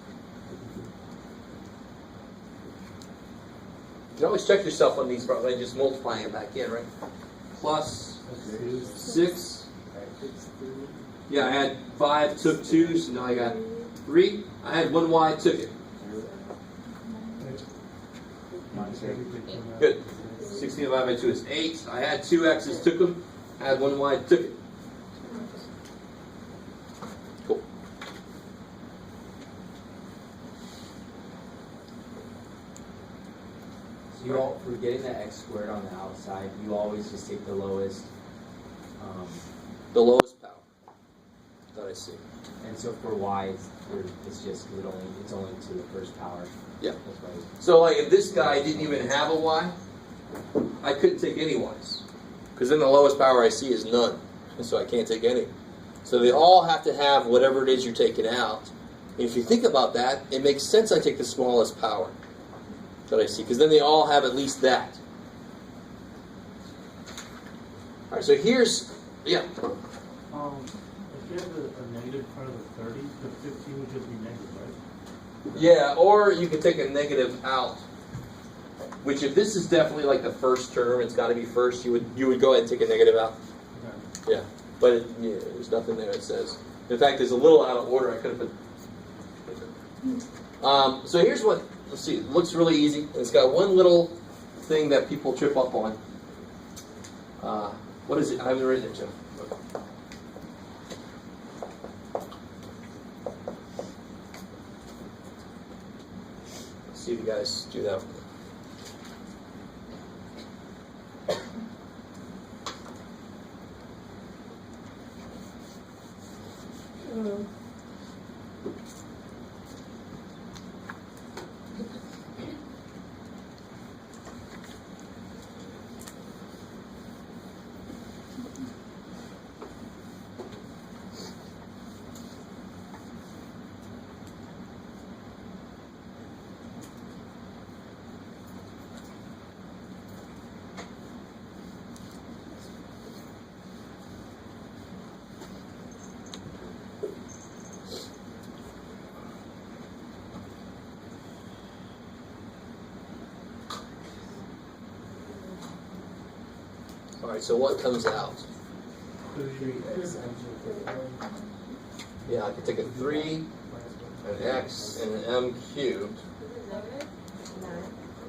You can always check yourself on these by just multiplying it back in, right? Plus 6. Yeah, I had 5, took 2, so now I got 3. I had 1 Y, took it. Good. 16 divided by 2 is 8. I had 2 X's, took them. I had 1 Y, took it. Cool. So you all, for getting that x squared on the outside, you always just take the lowest. The lowest power that I see. And so for y, it's just it's only to the first power. Yeah. That's why. So like if this guy didn't even have a Y, I couldn't take any Y's. Because then the lowest power I see is none. And so I can't take any. So they all have to have whatever it is you're taking out. And if you think about that, it makes sense I take the smallest power that I see. Because then they all have at least that. Alright, so here's, yeah. If you have a negative part of the 30, the 15 would just be negative, right? Yeah, or you can take a negative out. Which if this is definitely like the first term, it's got to be first, you would go ahead and take a negative out. Okay. Yeah. But yeah, there's nothing there that says. In fact, there's a little out of order. I could have put. So here's what. Let's see. It looks really easy. It's got one little thing that people trip up on. What is it? I haven't written it, Jim. Let's see if you guys do that. All right, so what comes out? 3x. Yeah, I could take a 3, an x, and an m cubed.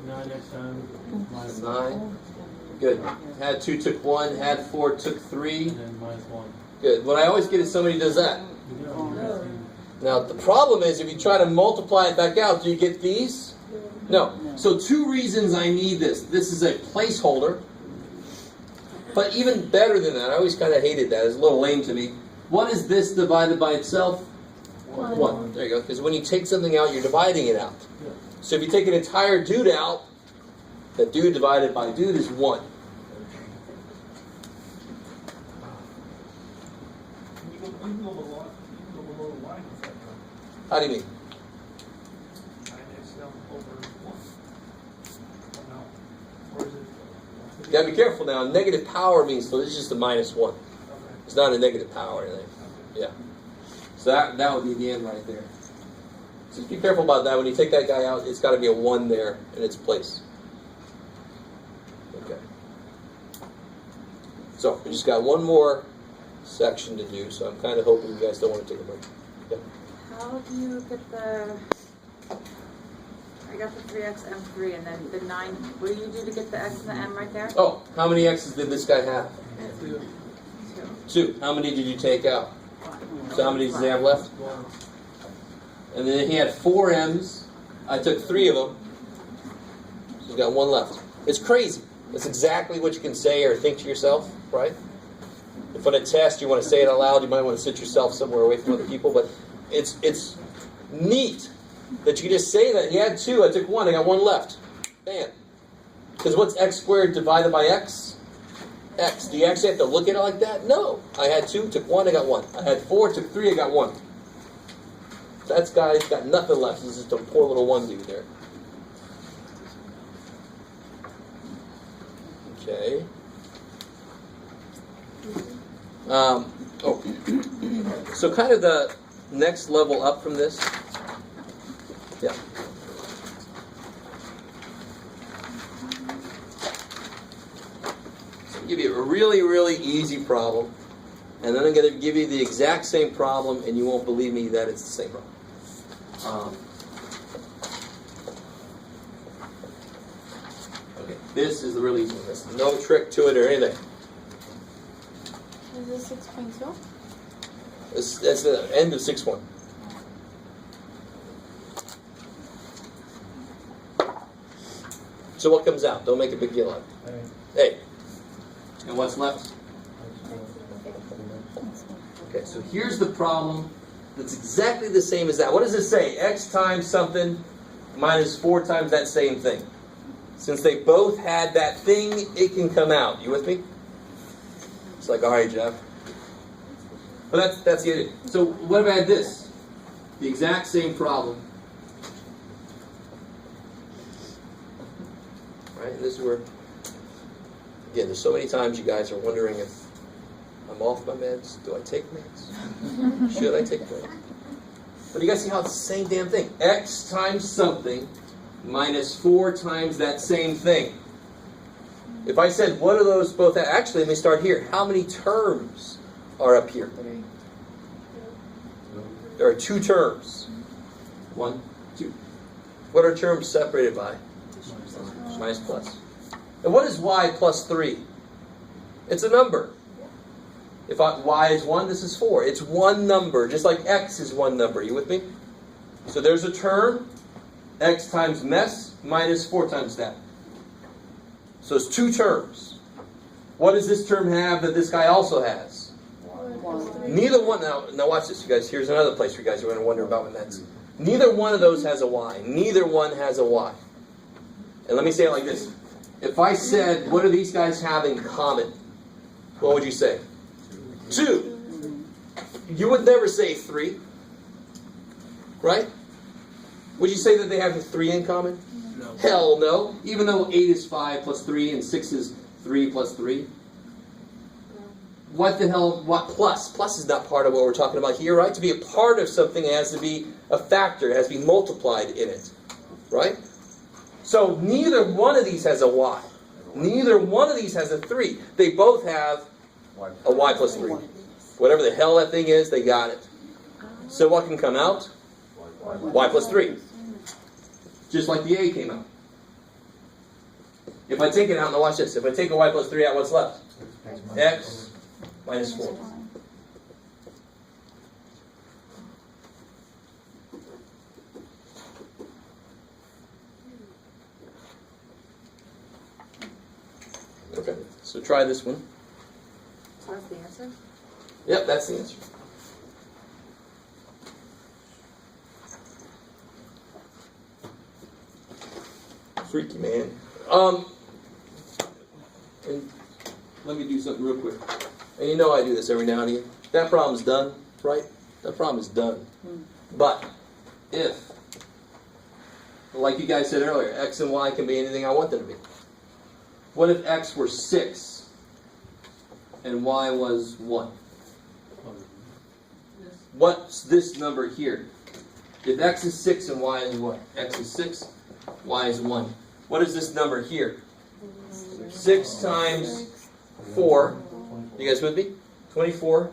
9x times minus 9. Good. Had 2, took 1. Had 4, took 3. and then minus 1. Good. What I always get is somebody does that. Now, the problem is if you try to multiply it back out, do you get these? No. So 2 reasons I need this. This is a placeholder. But even better than that, I always kind of hated that. It's a little lame to me. What is this divided by itself? 1. There you go. Because when you take something out, you're dividing it out. So if you take an entire dude out, that dude divided by dude is 1. How do you mean? You gotta be careful now. Negative power means, so this is just a minus 1. It's not a negative power or anything. Yeah. So that would be the end right there. So just be careful about that. When you take that guy out, it's got to be a 1 there in its place. Okay. So we just got one more section to do, so I'm kind of hoping you guys don't want to take a break. Yeah. How do you get the... I got the 3x m3 and then the 9. What do you do to get the x and the m right there? Oh, how many x's did this guy have? 2. How many did you take out? So how many does he have left? And then he had 4 m's. I took 3 of them. So he's got 1 left. It's crazy. That's exactly what you can say or think to yourself, right? If on a test you want to say it out loud, you might want to sit yourself somewhere away from other people. But it's neat that you can just say that. He had 2, I took 1, I got 1 left. Bam. Because what's x squared divided by x? X. Do you actually have to look at it like that? No. I had 2, took 1, I got 1. I had 4, took 3, I got 1. So that guy's got nothing left. He's just a poor little 1 dude there. Okay. So kind of the next level up from this. Yeah. So I'll give you a really, really easy problem. And then I'm going to give you the exact same problem, and you won't believe me that it's the same problem. Okay, this is the really easy one. There's no trick to it or anything. Is this 6.2? That's the end of 6.1. So what comes out? Don't make a big deal out of it. Hey. And what's left? Okay, so here's the problem that's exactly the same as that. What does it say? X times something minus 4 times that same thing. Since they both had that thing, it can come out. You with me? It's like, all right, Jeff. But that's the idea. So what if I had this? The exact same problem. Right? And this is where, again, there's so many times you guys are wondering if I'm off my meds. Do I take meds? Should I take meds? But you guys see how it's the same damn thing. X times something minus 4 times that same thing. If I said, what are those both at? Actually, let me start here. How many terms are up here. There are two terms. 1, 2. What are terms separated by? Minus plus. And what is y plus 3? It's a number. If y is 1, this is 4. It's one number, just like x is one number. You with me? So there's a term, x times mess minus 4 times that. So it's two terms. What does this term have that this guy also has? Neither one. Now watch this, you guys. Here's another place for you guys who are going to wonder about what that's. Neither one of those has a y. Neither one has a y. And let me say it like this. If I said, what do these guys have in common? What would you say? 2. You would never say 3. Right? Would you say that they have 3 in common? No. Hell no. Even though 8 is 5 plus 3 and 6 is 3 plus 3. What the hell? What plus? Plus is not part of what we're talking about here, right? To be a part of something, it has to be a factor. It has to be multiplied in it. Right? So neither one of these has a y. Neither one of these has a 3. They both have a y plus 3. Whatever the hell that thing is, they got it. So what can come out? Y plus 3. Just like the a came out. If I take it out, now watch this. If I take a y plus 3 out, what's left? X minus 4. Okay, so try this one. So that's the answer? Yep, that's the answer. Freaky, man. And let me do something real quick. And you know I do this every now and again. That problem's done, right? That problem is done. But if, like you guys said earlier, x and y can be anything I want them to be. What if x were 6 and y was 1? What's this number here? If x is 6 and y is what? X is 6, y is 1. What is this number here? 6 times 4. You guys with me? 24.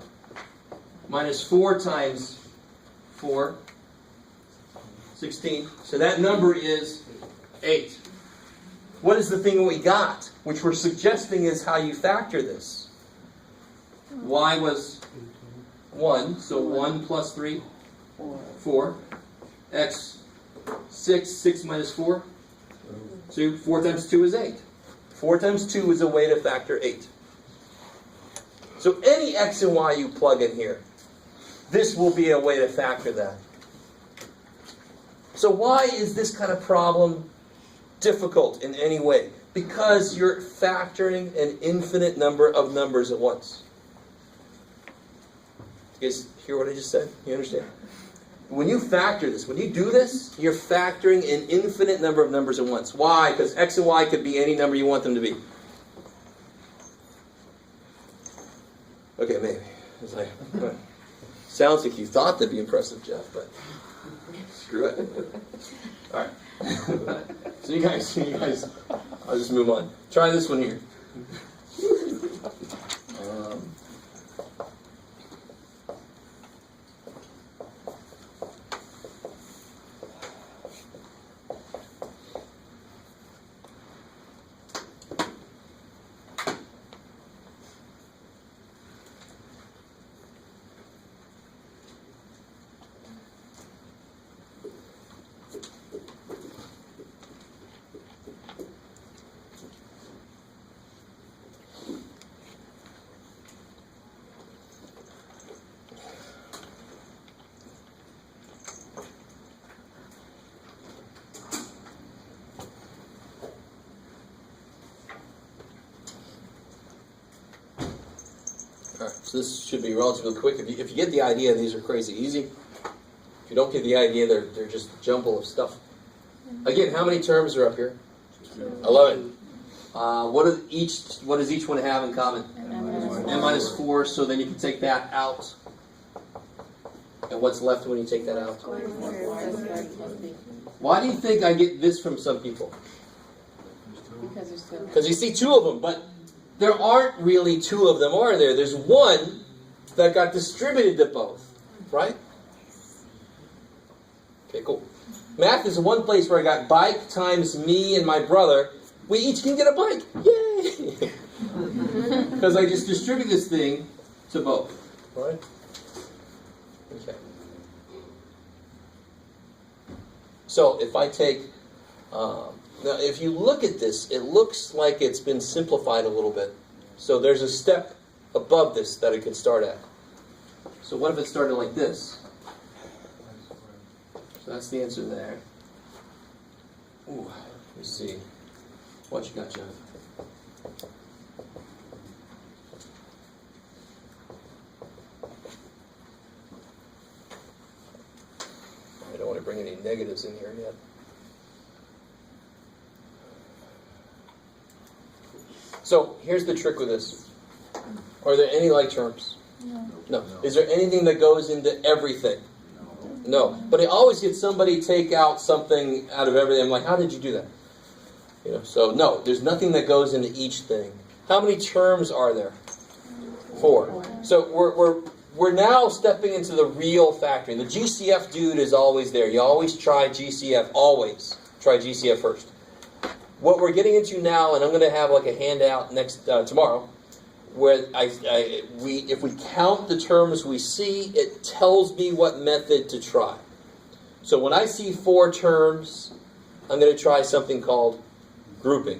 Minus 4 times 4. 16. So that number is 8. What is the thing we got? Which we're suggesting is how you factor this. Y was 1. So 1 plus 3. 4. X 6. 6 minus 4. So 4 times 2 is 8. 4 times 2 is a way to factor 8. So any x and y you plug in here, this will be a way to factor that. So why is this kind of problem difficult in any way? Because you're factoring an infinite number of numbers at once. You guys hear what I just said? You understand? When you factor this, when you do this, you're factoring an infinite number of numbers at once. Why? Because x and y could be any number you want them to be. Okay, maybe. It's like, sounds like you thought that'd be impressive, Jeff, but screw it. All right. So you guys, I'll just move on. Try this one here. Alright, so this should be relatively quick. If you get the idea, these are crazy easy. If you don't get the idea, they're just a jumble of stuff. Again, how many terms are up here? 11. What does each one have in common? N minus 4, so then you can take that out. And what's left when you take that out? Why do you think I get this from some people? Because you see 2 of them, but there aren't really 2 of them, are there? There's one that got distributed to both, right? Okay, cool. Math is one place where I got bike times me and my brother. We each can get a bike. Yay! Because I just distribute this thing to both. Right? Okay. So if I take, now if you look at this, it looks like it's been simplified a little bit. So there's a step above this that it can start at. So what if it started like this? So that's the answer there. Ooh, let me see. What you got, John? I don't want to bring any negatives in here yet. So here's the trick with this. Are there any like terms? No. Is there anything that goes into everything? No. But I always get somebody take out something out of everything. I'm like, how did you do that? You know, so no, there's nothing that goes into each thing. How many terms are there? 4. So we're now stepping into the real factoring. The GCF dude is always there. You always try GCF. Always try GCF first. What we're getting into now, and I'm going to have like a handout next tomorrow, where if we count the terms we see, it tells me what method to try. So when I see 4 terms, I'm going to try something called grouping.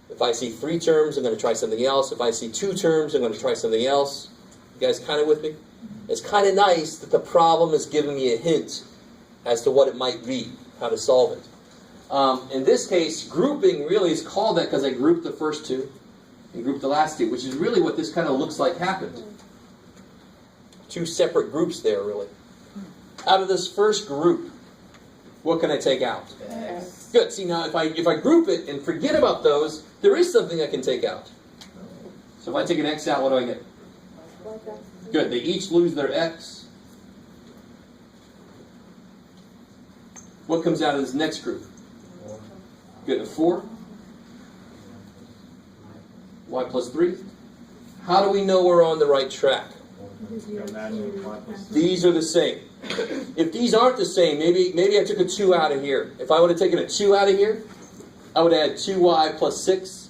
If I see 3 terms, I'm going to try something else. If I see 2 terms, I'm going to try something else. You guys kind of with me? It's kind of nice that the problem is giving me a hint as to what it might be, how to solve it. In this case, grouping really is called that because I grouped the first 2 and grouped the last 2, which is really what this kind of looks like happened. 2 separate groups there, really. Out of this first group, what can I take out? X. Good. See, now if I group it and forget about those, there is something I can take out. So if I take an X out, what do I get? Good. They each lose their X. What comes out of this next group? Good. A 4. Y plus 3. How do we know we're on the right track? These are the same. If these aren't the same, maybe I took a 2 out of here. If I would have taken a 2 out of here, I would have had 2y plus 6.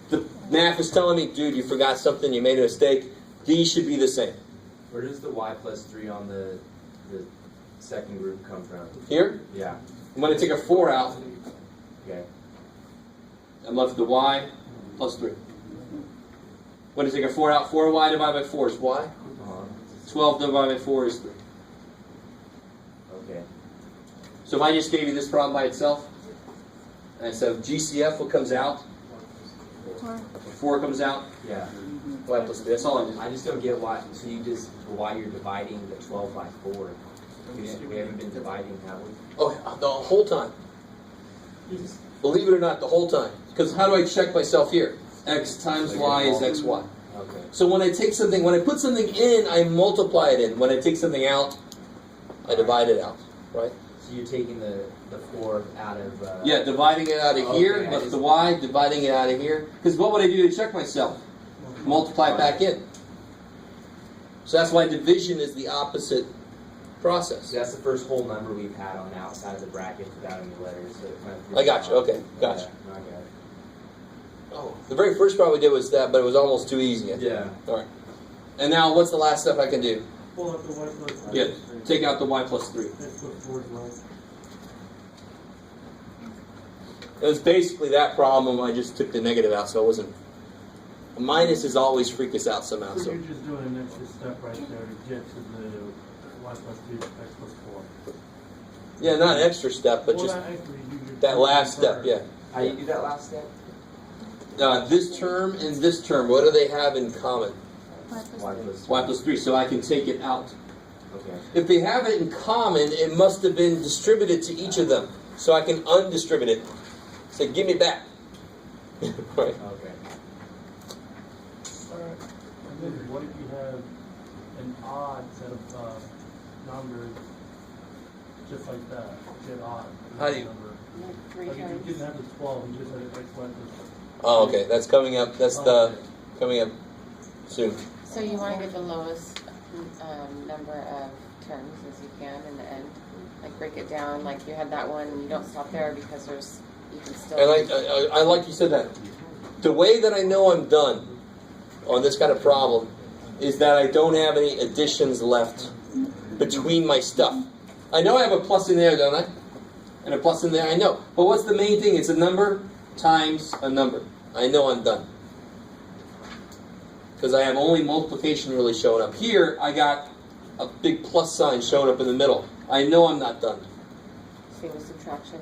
The math is telling me, dude, you forgot something, you made a mistake. These should be the same. Where does the y plus 3 on the second group come from? Here? Yeah. I'm going to take a 4 out. Okay. I'm left with the y plus 3. When I take a 4 out, 4y divided by 4 is y. 12 divided by 4 is 3. Okay. So if I just gave you this problem by itself, and I said GCF, what comes out? 4 comes out? Yeah. Y plus 3. That's all I did. I just don't get why. So why you're dividing the 12 by 4? We haven't been dividing, have we? Oh, the whole time. Believe it or not, the whole time. Because how do I check myself here? X times y is xy. Okay. So when I put something in, I multiply it in. When I take something out, I divide it out. Right? So you're taking the 4 out of... Yeah, dividing it out of here, left the y, dividing it out of here. Because what would I do to check myself? Multiply it back in. So that's why division is the opposite process. So that's the first whole number we've had on the outside of the bracket without any letters. So it kind of I got you. Okay, got you. Yeah, I got it. Oh, the very first problem we did was that, but it was almost too easy. I think. Yeah. All right. And now, what's the last step I can do? Pull out the y plus 3. Yeah. Take out the y plus 3. That's what 4 is like. It was basically that problem. I just took the negative out, so it wasn't. A minus is always freak us out somehow. So So you're just doing an extra step right there to get to the y plus 3 x plus 4. yeah, not an extra step, but Well, just that actually, you that last step. Yeah. How do you do that last step? This term and this term, what do they have in common? Y plus Y plus 3. So I can take it out. Okay. If they have it in common, it must have been distributed to each of them. So I can undistribute it. Say, give me back. Right. Okay. Alright. And then what if you have an odd set of numbers just like that? Get odd. How do you- Number. Like 3 Like if you times. didn't have the 12, you just had an x, y plus. Oh, okay. That's coming up. That's the coming up. soon. So you want to get the lowest number of terms as you can in the end? Like break it down, like you had that one, and you don't stop there because you can still... And I like you said that. The way that I know I'm done on this kind of problem is that I don't have any additions left between my stuff. I know I have a plus in there, don't I? And a plus in there, I know. But what's the main thing? It's a number times a number. I know I'm done. Because I have only multiplication really showing up. Here, I got a big plus sign showing up in the middle. I know I'm not done. Same as subtraction.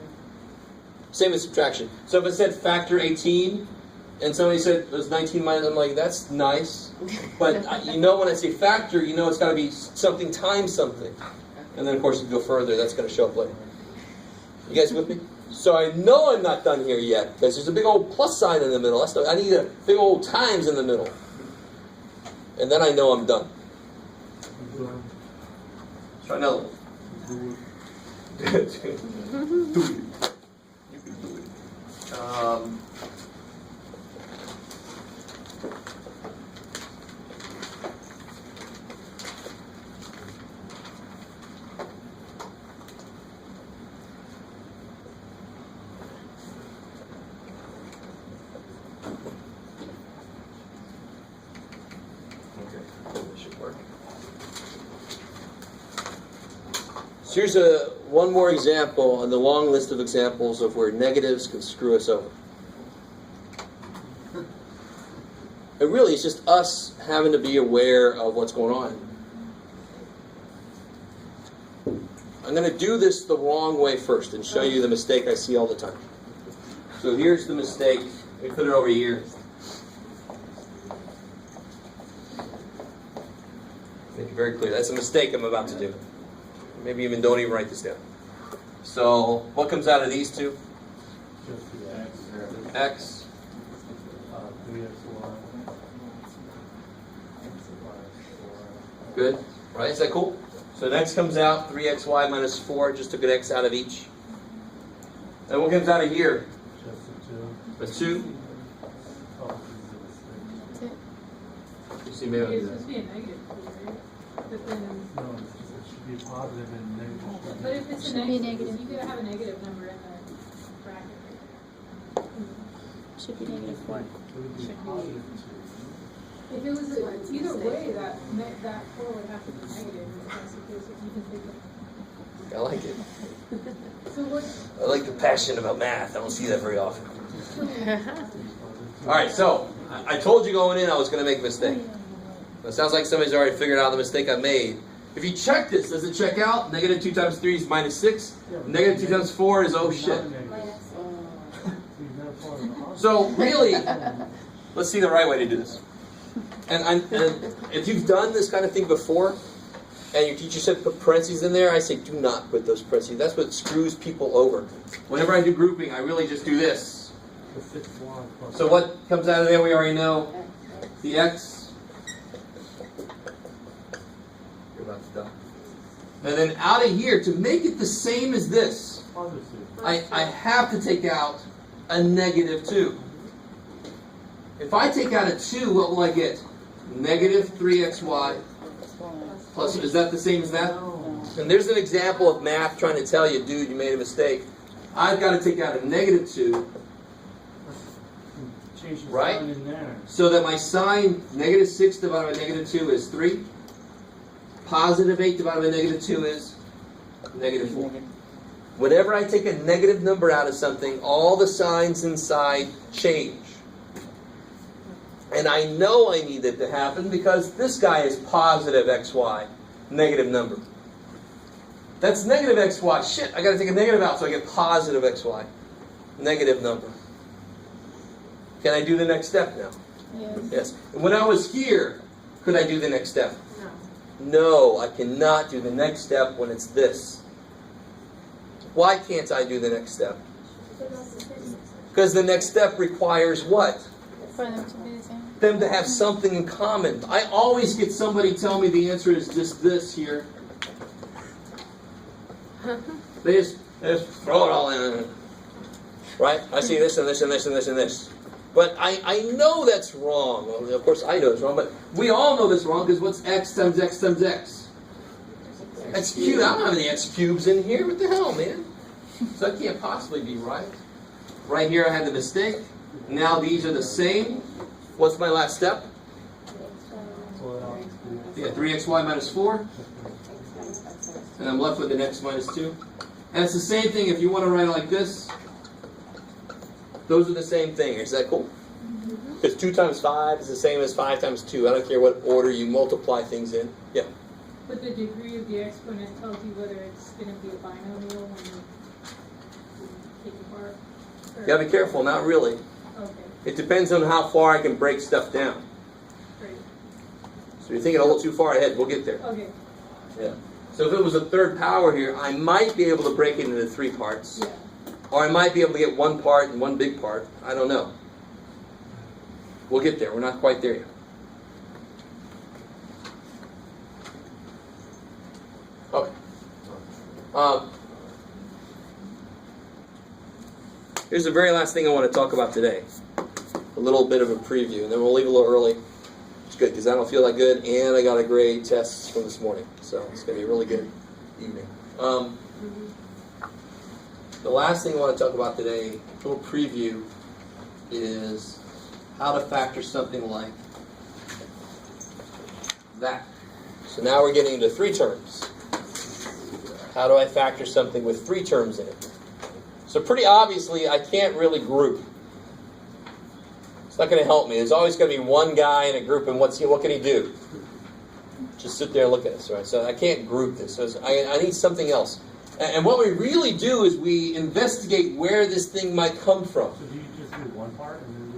Same as subtraction. So if it said factor 18, and somebody said it was 19 minus, I'm like, that's nice. But you know when I say factor, you know it's got to be something times something. And then of course you go further, that's going to show up later. You guys with me? So I know I'm not done here yet, because there's a big old plus sign in the middle. I need a big old times in the middle. And then I know I'm done. Let's try another one. Do it. You can do it. So here's one more example on the long list of examples of where negatives can screw us over. It really is just us having to be aware of what's going on. I'm going to do this the wrong way first and show you the mistake I see all the time. So here's the mistake. Let me put it over here. Make it very clear. That's a mistake I'm about to do. Maybe even don't even write this down. So, what comes out of these two? Just the X. 3xy. Good. Right? Is that cool? So next comes out 3xy minus 4. Just took an x out of each. And what comes out of here? Just a 2. A 2. Oh, this is a mistake. You see, maybe I'll do It's that. supposed to be a negative, right? But then, No, it should be positive and negative. but if it's a Should be negative, negative. you could have a negative number in the bracket. Should be negative 4. It would be positive 2. If it was either way, that 4 would have to be negative, if that's the case, if you can think of. I like it. So what, I like the passion about math. I don't see that very often. All right, so I told you going in I was going to make a mistake. It sounds like somebody's already figured out the mistake I made. If you check this, does it check out? Negative 2 times 3 is minus 6. Negative 2 times 4 is, oh shit. So really, let's see the right way to do this. And if you've done this kind of thing before, and your teacher said put parentheses in there, I say do not put those parentheses. That's what screws people over. Whenever I do grouping, I really just do this. So what comes out of there we already know. The x. You're about to die. And then out of here, to make it the same as this, I have to take out a negative 2. If I take out a 2, what will I get? Negative 3xy plus, is that the same as that? And there's an example of math trying to tell you, dude, you made a mistake. I've got to take out a negative 2, right? So that my sign, negative 6 divided by negative 2 is 3. Positive 8 divided by negative 2 is negative 4. Whenever I take a negative number out of something, all the signs inside change. And I know I need it to happen because this guy is positive xy, negative number. That's negative xy. Shit, I got to take a negative out so I get positive xy, negative number. Can I do the next step now? Yes. When I was here, could I do the next step? No, I cannot do the next step when it's this. Why can't I do the next step? Because the next step requires what? For them to be the same. Them to have something in common. I always get somebody tell me the answer is just this here. They just throw it all in. Right? I see this and this and this and this and this. But I know that's wrong. Well, of course I know it's wrong, but we all know that's wrong because what's x times x times x? X cubed. I don't have any x cubes in here. What the hell, man? So that can't possibly be right. Right here I had the mistake. Now these are the same. What's my last step? Yeah, 3xy minus 4. And I'm left with an x minus 2. And it's the same thing if you want to write it like this. Those are the same thing. Is that cool? Because 2 times 5 is the same as 5 times 2. I don't care what order you multiply things in. Yeah. But the degree of the exponent tells you whether it's going to be a binomial when you take it apart? You gotta be careful, not really. Okay, It depends on how far I can break stuff down. great. So you're thinking a little too far ahead. We'll get there. Okay, Yeah. So if it was a third power here, I might be able to break it into 3 parts. yeah. Or I might be able to get 1 part and 1 big part. I don't know. We'll get there. We're not quite there yet. Okay. Here's the very last thing I want to talk about today. A little bit of a preview, and then we'll leave a little early. It's good because I don't feel that good, and I got a grade test from this morning, so it's going to be a really good evening. The last thing I want to talk about today, a little preview, is how to factor something like that. So now we're getting into 3 terms. How do I factor something with 3 terms in it? So pretty obviously, I can't really group. It's not going to help me. There's always going to be one guy in a group, and what can he do? Just sit there and look at us, right? So I can't group this. So I need something else. And what we really do is we investigate where this thing might come from. So do you just do 1 part and then do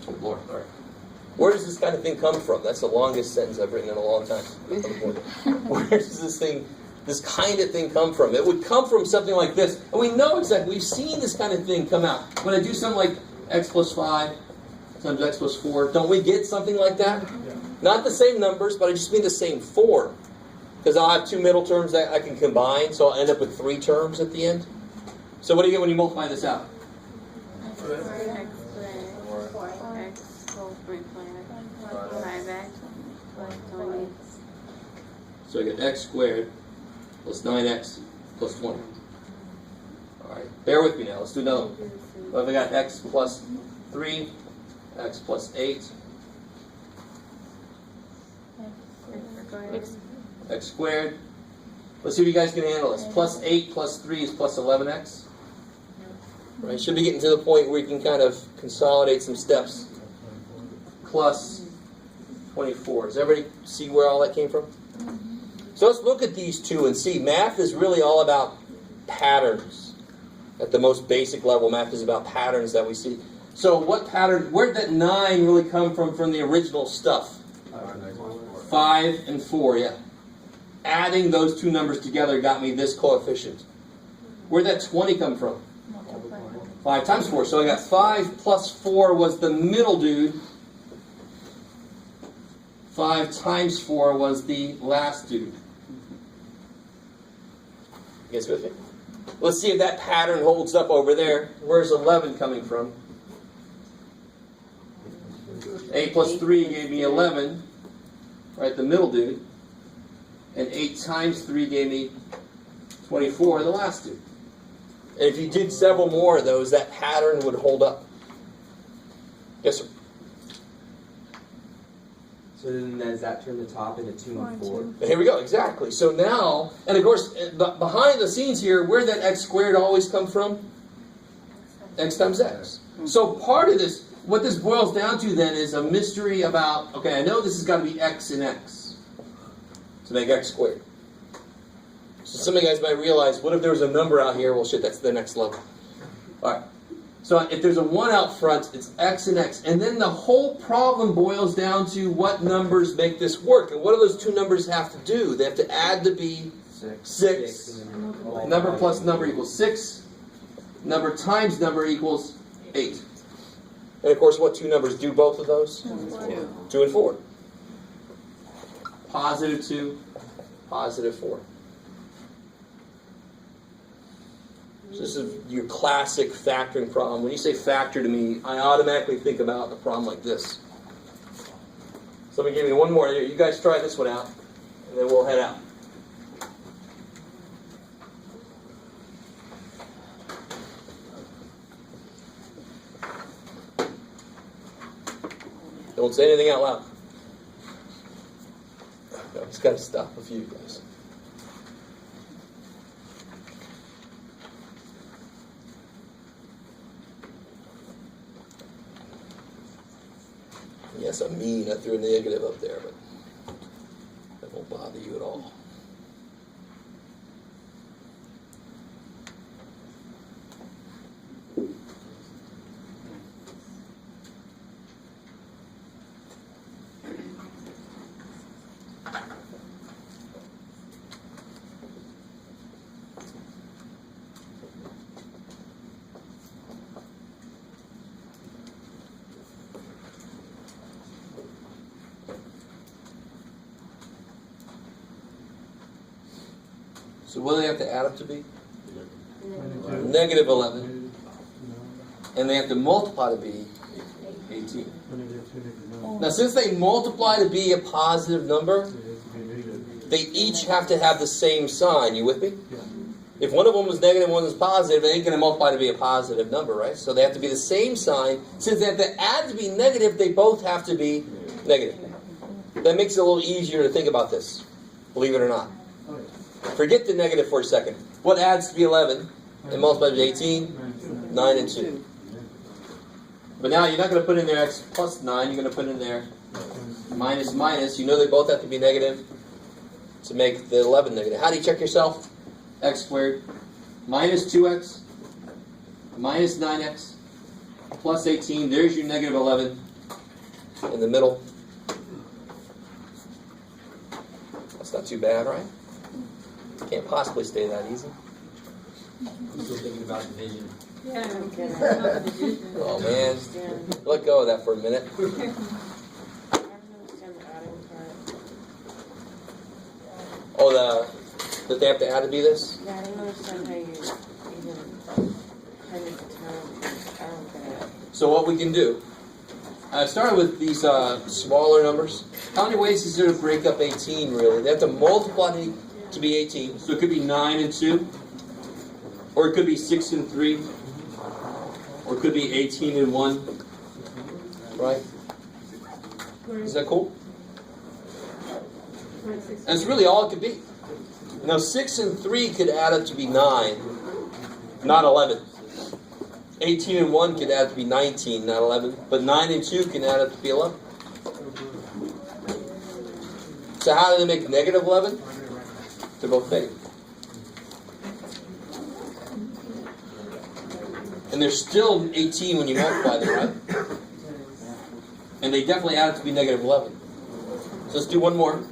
Oh, Lord, all right. Where does this kind of thing come from? That's the longest sentence I've written in a long time. Where does this kind of thing come from? It would come from something like this. And we know exactly, we've seen this kind of thing come out. When I do something like x plus 5 times x plus 4, don't we get something like that? Yeah. Not the same numbers, but I just mean the same form. Because I'll have 2 middle terms that I can combine, so I'll end up with 3 terms at the end. So what do you get when you multiply this out? So I get x squared plus 9x plus 20. Alright, bear with me now. Let's do another one. What have I got? X plus 3, x plus 8, x squared. Let's see if you guys can handle this. Plus 8 plus 3 is plus 11x. Right, should be getting to the point where you can kind of consolidate some steps. Plus 24. Does everybody see where all that came from? So let's look at these two and see. Math is really all about patterns. At the most basic level, math is about patterns that we see. So what pattern, where did that 9 really come from the original stuff? 5 and 4, yeah. Adding those 2 numbers together got me this coefficient. Where'd that 20 come from? 5 times 4. So I got 5 plus 4 was the middle dude. 5 times 4 was the last dude. You guys with me? Let's see if that pattern holds up over there. Where's 11 coming from? 8 plus 3 gave me 11. Right, the middle dude. And 8 times 3 gave me 24, the last dude. And if you did several more of those, that pattern would hold up. Yes, sir? So then does that turn the top into 2 and 4? Here we go, exactly. So now, and of course, behind the scenes here, where did that x squared always come from? X times x. So part of this, what this boils down to then is a mystery about, okay, I know this has got to be x and x to make x squared. So some of you guys might realize, what if there was a number out here? Well, shit, that's the next level. All right. So if there's a 1 out front, it's x and x. And then the whole problem boils down to what numbers make this work. And what do those 2 numbers have to do? They have to add to be 6. Number plus number equals 6. Number times number equals 8. And of course, what 2 numbers do both of those? 2 and 4. Positive 2, positive 4. So this is your classic factoring problem. When you say factor to me, I automatically think about a problem like this. So let me give you one more. You guys try this one out, and then we'll head out. Don't say anything out loud. No, he's got to stop a few guys. Yes, I'm mean. I threw a negative up there, but that won't bother you at all. So what do they have to add up to be? Negative 11. And they have to multiply to be 18. Now since they multiply to be a positive number, they each have to have the same sign. You with me? If one of them was negative and one was positive, they ain't going to multiply to be a positive number, right? So they have to be the same sign. Since they have to add to be negative, they both have to be negative. That makes it a little easier to think about this, believe it or not. Forget the negative for a second. What adds to be 11 and multiplies to 18? 9 and 2. But now you're not going to put in there x plus 9. You're going to put in there minus minus. You know they both have to be negative to make the 11 negative. How do you check yourself? X squared minus 2x minus 9x plus 18. There's your negative 11 in the middle. That's not too bad, right? Can't possibly stay that easy. I'm still thinking about division. Yeah. Oh man, let go of that for a minute. Oh, that they have to add to be this? Yeah, I don't understand how you even kind of determine. I don't get it. So what we can do, I started with these smaller numbers. How many ways is there to break up 18 really? They have to multiply to be 18. So it could be 9 and 2. Or it could be 6 and 3. Or it could be 18 and 1. Right? Is that cool? That's really all it could be. Now 6 and 3 could add up to be 9, not 11. 18 and 1 could add up to be 19, not 11. But 9 and 2 can add up to be 11. So how do they make negative 11? They're both negative. And they're still 18 when you multiply them, right? And they definitely add up to be negative 11. So let's do one more.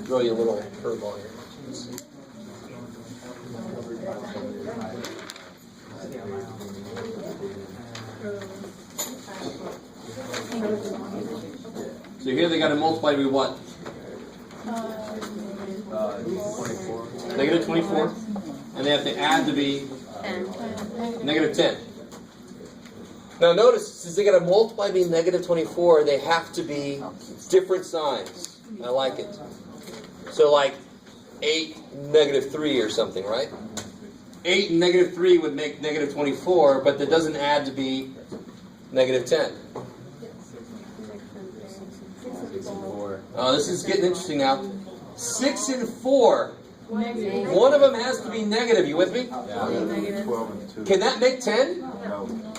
Throw you a little curveball here. So here they got to multiply to be what? 24. Negative 24. And they have to add to be negative 10. Now notice, since they got to multiply to be negative 24, they have to be different signs. I like it. So like 8, negative 3 or something, right? 8 and negative 3 would make negative 24, but that doesn't add to be negative 10. This is getting interesting now. 6 and 4. One of them has to be negative. You with me? Can that make 10?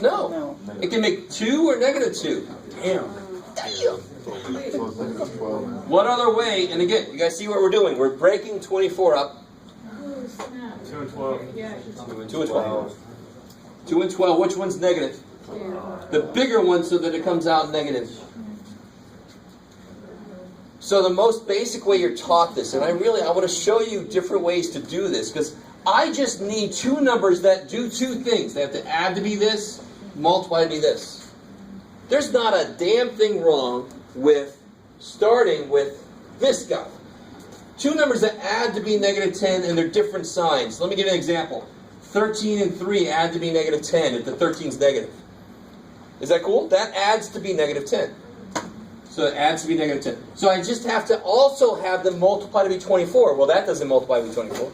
No. It can make 2 or negative 2. Damn. What other way? And again, you guys see what we're doing. We're breaking 24 up. 2 and 12. 2 and 12. 2 and 12. Which one's negative? The bigger one, so that it comes out negative. So the most basic way you're taught this, and I want to show you different ways to do this, because I just need two numbers that do two things. They have to add to be this, multiply to be this. There's not a damn thing wrong with starting with this guy. Two numbers that add to be negative 10 and they're different signs. Let me give you an example. 13 and 3 add to be negative 10 if the 13 is negative. Is that cool? That adds to be negative 10. So it adds to be negative 10. So I just have to also have them multiply to be 24. Well, that doesn't multiply to be 24.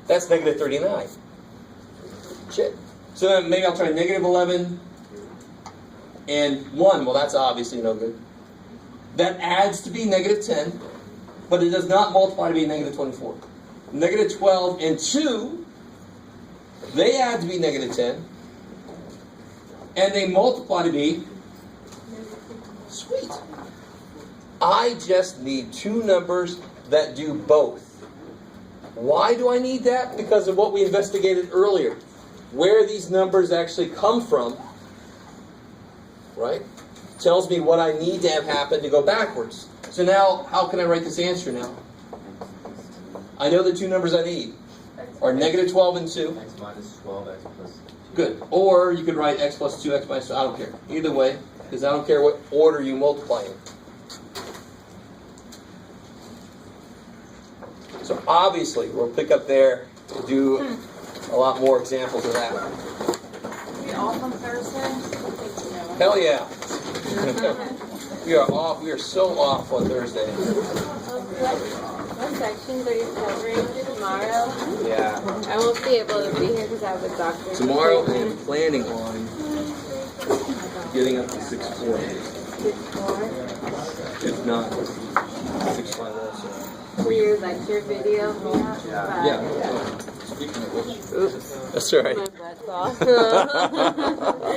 That's negative 39. Shit. So then maybe I'll try negative 11 and 1. Well, that's obviously no good. That adds to be negative 10, but it does not multiply to be negative 24. Negative 12 and 2, they add to be negative 10, and they multiply to be sweet. I just need two numbers that do both. Why do I need that? Because of what we investigated earlier. Where these numbers actually come from, right? Tells me what I need to have happen to go backwards. So now, how can I write this answer now? I know the two numbers I need are negative 12 and 2. X minus 12, X plus 2. Good. Or you could write X plus 2, X minus 2. I don't care. Either way, because I don't care what order you multiply in. So obviously, we'll pick up there to do a lot more examples of that. We off on Thursday? Hell yeah. We are off. We are so off on Thursday. What sections are you covering tomorrow? Yeah. I won't be able to be here because I have a doctor's Tomorrow I'm appointment. planning on getting up to 6:4. 6-4. If not, 6:5 also. For your lecture video. Yeah. Speaking of which. That's all right. My butt's off.